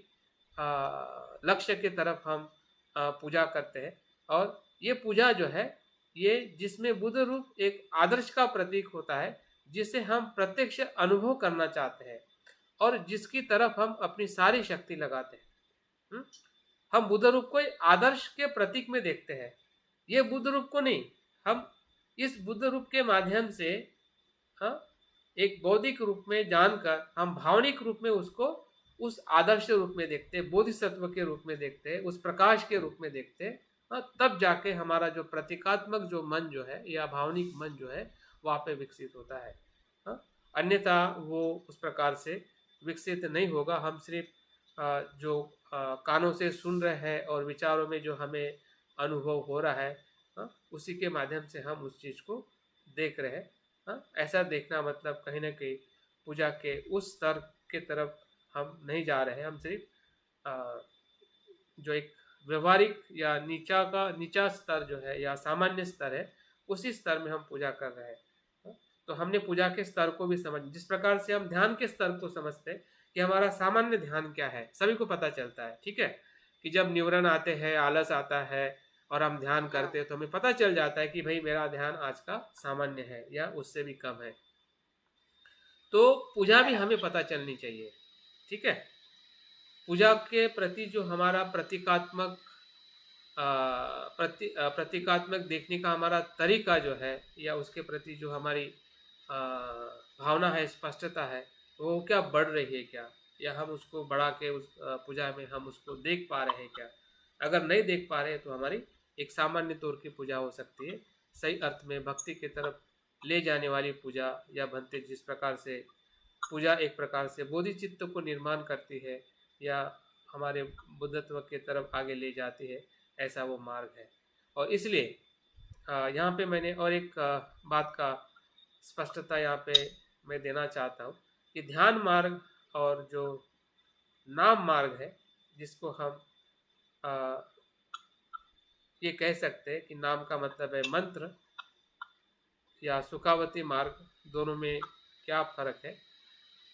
लक्ष्य के तरफ हम पूजा करते हैं। और ये पूजा जो है, ये जिसमें बुद्ध रूप एक आदर्श का प्रतीक होता है, जिसे हम प्रत्यक्ष अनुभव करना चाहते हैं और जिसकी तरफ हम अपनी सारी शक्ति लगाते हैं। हम बुद्ध रूप को आदर्श के प्रतीक में देखते हैं, ये बुद्ध रूप को नहीं। हम इस बुद्ध रूप के माध्यम से एक बौद्धिक रूप में जानकर हम भावनिक रूप में उसको उस आदर्श रूप में देखते हैं, बोधिसत्व के रूप में देखते हैं, उस प्रकाश के रूप में देखते हैं। तब जाके हमारा जो प्रतीकात्मक जो मन जो है या भावनिक मन जो है वहाँ पे विकसित होता है। हाँ, अन्यथा वो उस प्रकार से विकसित नहीं होगा। हम सिर्फ जो कानों से सुन रहे हैं और विचारों में जो हमें अनुभव हो रहा है, उसी के माध्यम से हम उस चीज़ को देख रहे हैं। ऐसा देखना मतलब कहीं ना कहीं पूजा के उस स्तर के तरफ हम नहीं जा रहे हैं। हम सिर्फ जो एक व्यवहारिक या नीचा स्तर जो है या सामान्य स्तर है, उसी स्तर में हम पूजा कर रहे हैं। तो हमने पूजा के स्तर को भी समझ, जिस प्रकार से हम ध्यान के स्तर को समझते हैं कि हमारा सामान्य ध्यान क्या है, सभी को पता चलता है, ठीक है, कि जब न्यूरन आते हैं, आलस आता है और हम ध्यान करते हैं तो हमें पता चल जाता है कि भाई मेरा ध्यान आज का सामान्य है या उससे भी कम है। तो पूजा भी हमें पता चलनी चाहिए, ठीक है। पूजा के प्रति जो हमारा प्रतीकात्मक देखने का हमारा तरीका जो है या उसके प्रति जो हमारी भावना है, स्पष्टता है, वो क्या बढ़ रही है क्या, या हम उसको बढ़ा के उस पूजा में हम उसको देख पा रहे हैं क्या। अगर नहीं देख पा रहे हैं तो हमारी एक सामान्य तौर की पूजा हो सकती है। सही अर्थ में भक्ति की तरफ ले जाने वाली पूजा या भक्ति, जिस प्रकार से पूजा एक प्रकार से बोधिचित्त को निर्माण करती है या हमारे बुद्धत्व के तरफ आगे ले जाती है, ऐसा वो मार्ग है। और इसलिए यहाँ पे मैंने और एक बात का स्पष्टता यहाँ पे मैं देना चाहता हूँ कि ध्यान मार्ग और जो नाम मार्ग है, जिसको हम ये कह सकते हैं कि नाम का मतलब है मंत्र या सुखावती मार्ग, दोनों में क्या फ़र्क है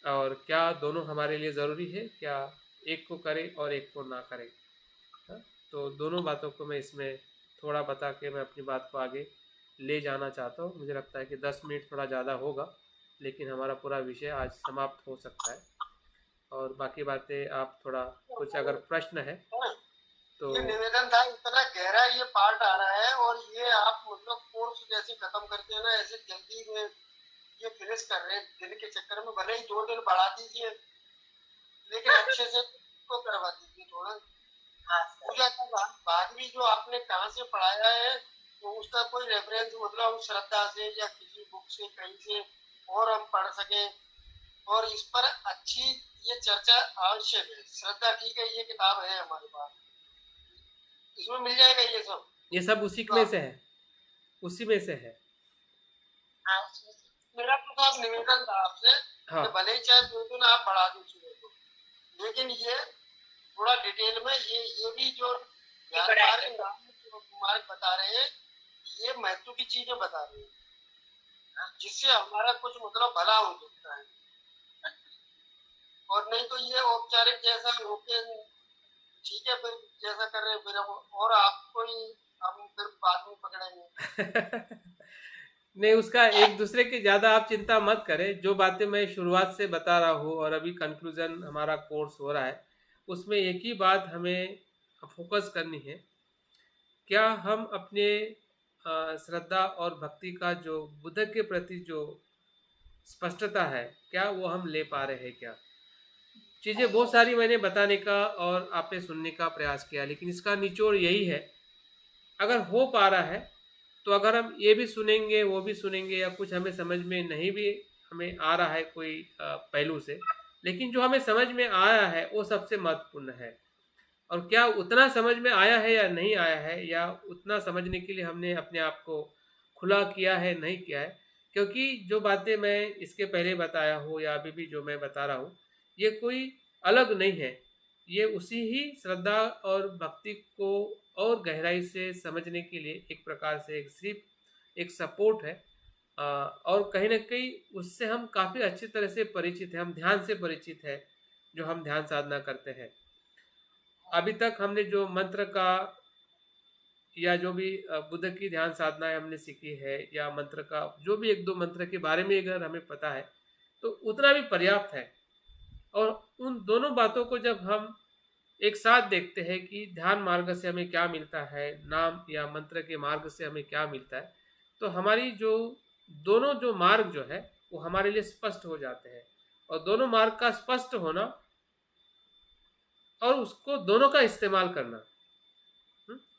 और क्या दोनों हमारे लिए ज़रूरी है, क्या एक को करें और एक को ना करें। तो दोनों बातों को मैं इसमें थोड़ा बता के मैं अपनी बात को आगे ले जाना चाहता हूँ। मुझे लगता है कि 10 मिनट थोड़ा ज़्यादा होगा, लेकिन हमारा पूरा विषय आज समाप्त हो सकता है। और बाकी बातें आप थोड़ा कुछ अगर प्रश्न है तो। ये निवेदन था, इतना गहरा ये पार्ट आ रहा है और ये आप मतलब कोर्स जैसे खत्म करते हैं ना, ऐसे जल्दी में ये फिनिश कर रहे हैं दिन के चक्कर में। भले ही 2 दिन बढ़ा दीजिए, लेकिन अच्छे से को करवा दीजिए थोड़ा। पूजा का भाग भी जो आपने कहाँ से पढ़ाया है, तो उसका कोई रेफरेंस मतलब श्रद्धा से या किसी बुक से कहीं से और हम पढ़ सके, और इस पर अच्छी ये चर्चा आवश्यक है। श्रद्धा ठीक है, ये किताब है हमारे पास, इसमें मिल जाएगा ये सब उसी में से है, उसी में से है। मेरा तो आप निवेदन था आपसे, हाँ, कि भले ही चाहे 2 दिन आप बढ़ा दो चीजों को, लेकिन ये थोड़ा डिटेल में ये भी जो मार्ग बता रहे हैं, ये महत्व की चीजें बता रहे हैं, जिससे हमारा कुछ मतलब भला हो सकता है। और नहीं तो ये औपचारिक जैसा होके ठीक है, फिर जैसा कर रहे हैं फिर हम और आपको ही हम फिर बाद में पकड़ेंगे। नहीं, उसका एक दूसरे की ज़्यादा आप चिंता मत करें। जो बातें मैं शुरुआत से बता रहा हूँ और अभी कंक्लूजन हमारा कोर्स हो रहा है, उसमें एक ही बात हमें फोकस करनी है, क्या हम अपने श्रद्धा और भक्ति का जो बुद्ध के प्रति जो स्पष्टता है, क्या वो हम ले पा रहे हैं क्या। चीज़ें बहुत सारी मैंने बताने का और आपने सुनने का प्रयास किया, लेकिन इसका निचोड़ यही है, अगर हो पा रहा है तो अगर हम ये भी सुनेंगे वो भी सुनेंगे या कुछ हमें समझ में नहीं भी हमें आ रहा है कोई पहलू से, लेकिन जो हमें समझ में आया है वो सबसे महत्वपूर्ण है। और क्या उतना समझ में आया है या नहीं आया है, या उतना समझने के लिए हमने अपने आप को खुला किया है नहीं किया है। क्योंकि जो बातें मैं इसके पहले बताया हूँ या अभी भी जो मैं बता रहा हूँ, ये कोई अलग नहीं है, ये उसी ही श्रद्धा और भक्ति को और गहराई से समझने के लिए एक प्रकार से एक सिर्फ एक सपोर्ट है। और कहीं ना कहीं उससे हम काफ़ी अच्छी तरह से परिचित हैं, हम ध्यान से परिचित है, जो हम ध्यान साधना करते हैं। अभी तक हमने जो मंत्र का या जो भी बुद्ध की ध्यान साधनाएं हमने सीखी है या मंत्र का जो भी 1-2 मंत्र के बारे में अगर हमें पता है तो उतना भी पर्याप्त है। और उन दोनों बातों को जब हम एक साथ देखते हैं कि ध्यान मार्ग से हमें क्या मिलता है, नाम या मंत्र के मार्ग से हमें क्या मिलता है, तो हमारी जो दोनों जो मार्ग जो है वो हमारे लिए स्पष्ट हो जाते हैं। और दोनों मार्ग का स्पष्ट होना और उसको दोनों का इस्तेमाल करना,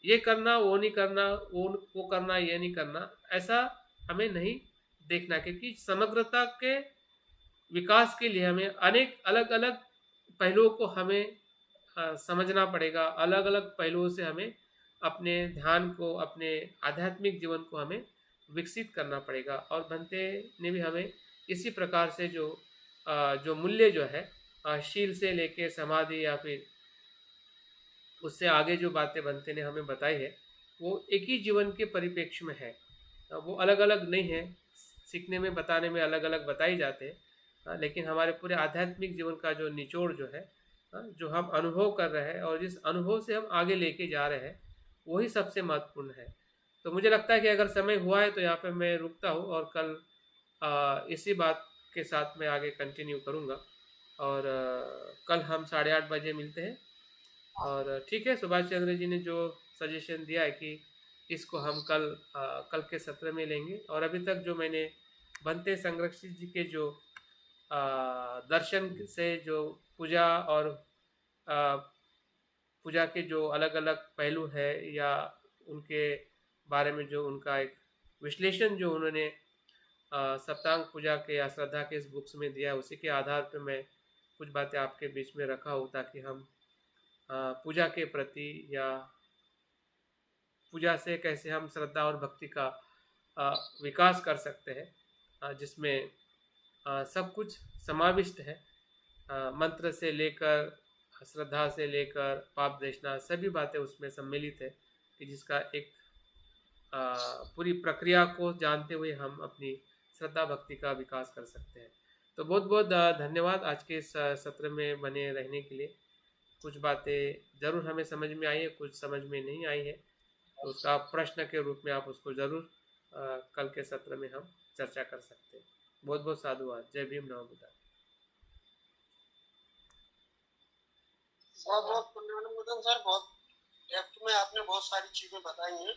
ये करना, वो नहीं करना, वो करना, ये नहीं करना, ऐसा हमें नहीं देखना, क्योंकि समग्रता के विकास के लिए हमें अनेक अलग-अलग पहलुओं को हमें समझना पड़ेगा। अलग-अलग पहलुओं से हमें अपने ध्यान को, अपने आध्यात्मिक जीवन को हमें विकसित करना पड़ेगा। और भंते ने भी हमें इसी प्रकार से जो मूल्य जो है, शील से लेके समाधि या फिर उससे आगे जो बातें बनते ने हमें बताई है, वो एक ही जीवन के परिप्रेक्ष्य में है। वो अलग-अलग नहीं है, सीखने में, बताने में अलग-अलग बताए जाते हैं। लेकिन हमारे पूरे आध्यात्मिक जीवन का जो निचोड़ जो है, जो हम अनुभव कर रहे हैं और जिस अनुभव से हम आगे लेके जा रहे हैं, वही सबसे महत्वपूर्ण है। तो मुझे लगता है कि अगर समय हुआ है तो यहाँ पे मैं रुकता हूँ, और कल इसी बात के साथ मैं आगे कंटिन्यू करूँगा। और कल हम 8:30 बजे मिलते हैं। और ठीक है, सुभाष चंद्र जी ने जो सजेशन दिया है कि इसको हम कल के सत्र में लेंगे। और अभी तक जो मैंने बनते संरक्षित जी के जो दर्शन से जो पूजा और आ, पूजा के जो अलग अलग पहलू है, या उनके बारे में जो उनका एक विश्लेषण जो उन्होंने सप्तांग पूजा के या श्रद्धा के इस बुक्स में दिया है, उसी के आधार पर मैं कुछ बातें आपके बीच में रखा हूँ, ताकि हम पूजा के प्रति, या पूजा से कैसे हम श्रद्धा और भक्ति का विकास कर सकते हैं, जिसमें सब कुछ समाविष्ट है। मंत्र से लेकर, श्रद्धा से लेकर पाप देशना, सभी बातें उसमें सम्मिलित है, कि जिसका एक पूरी प्रक्रिया को जानते हुए हम अपनी श्रद्धा भक्ति का विकास कर सकते हैं। तो बहुत बहुत धन्यवाद आज के इस सत्र में बने रहने के लिए। कुछ बातें ज़रूर हमें समझ में आई है, कुछ समझ में नहीं आई है, तो उसका प्रश्न के रूप में आप उसको ज़रूर कल के सत्र में हम चर्चा कर सकते हैं। बहुत बहुत साधुवाद। जय भीम, नमो बुद्धाय। बहुत बहुत पुण्यवान सर, बहुत डेप्थ में आपने बहुत सारी चीजें बताई हैं।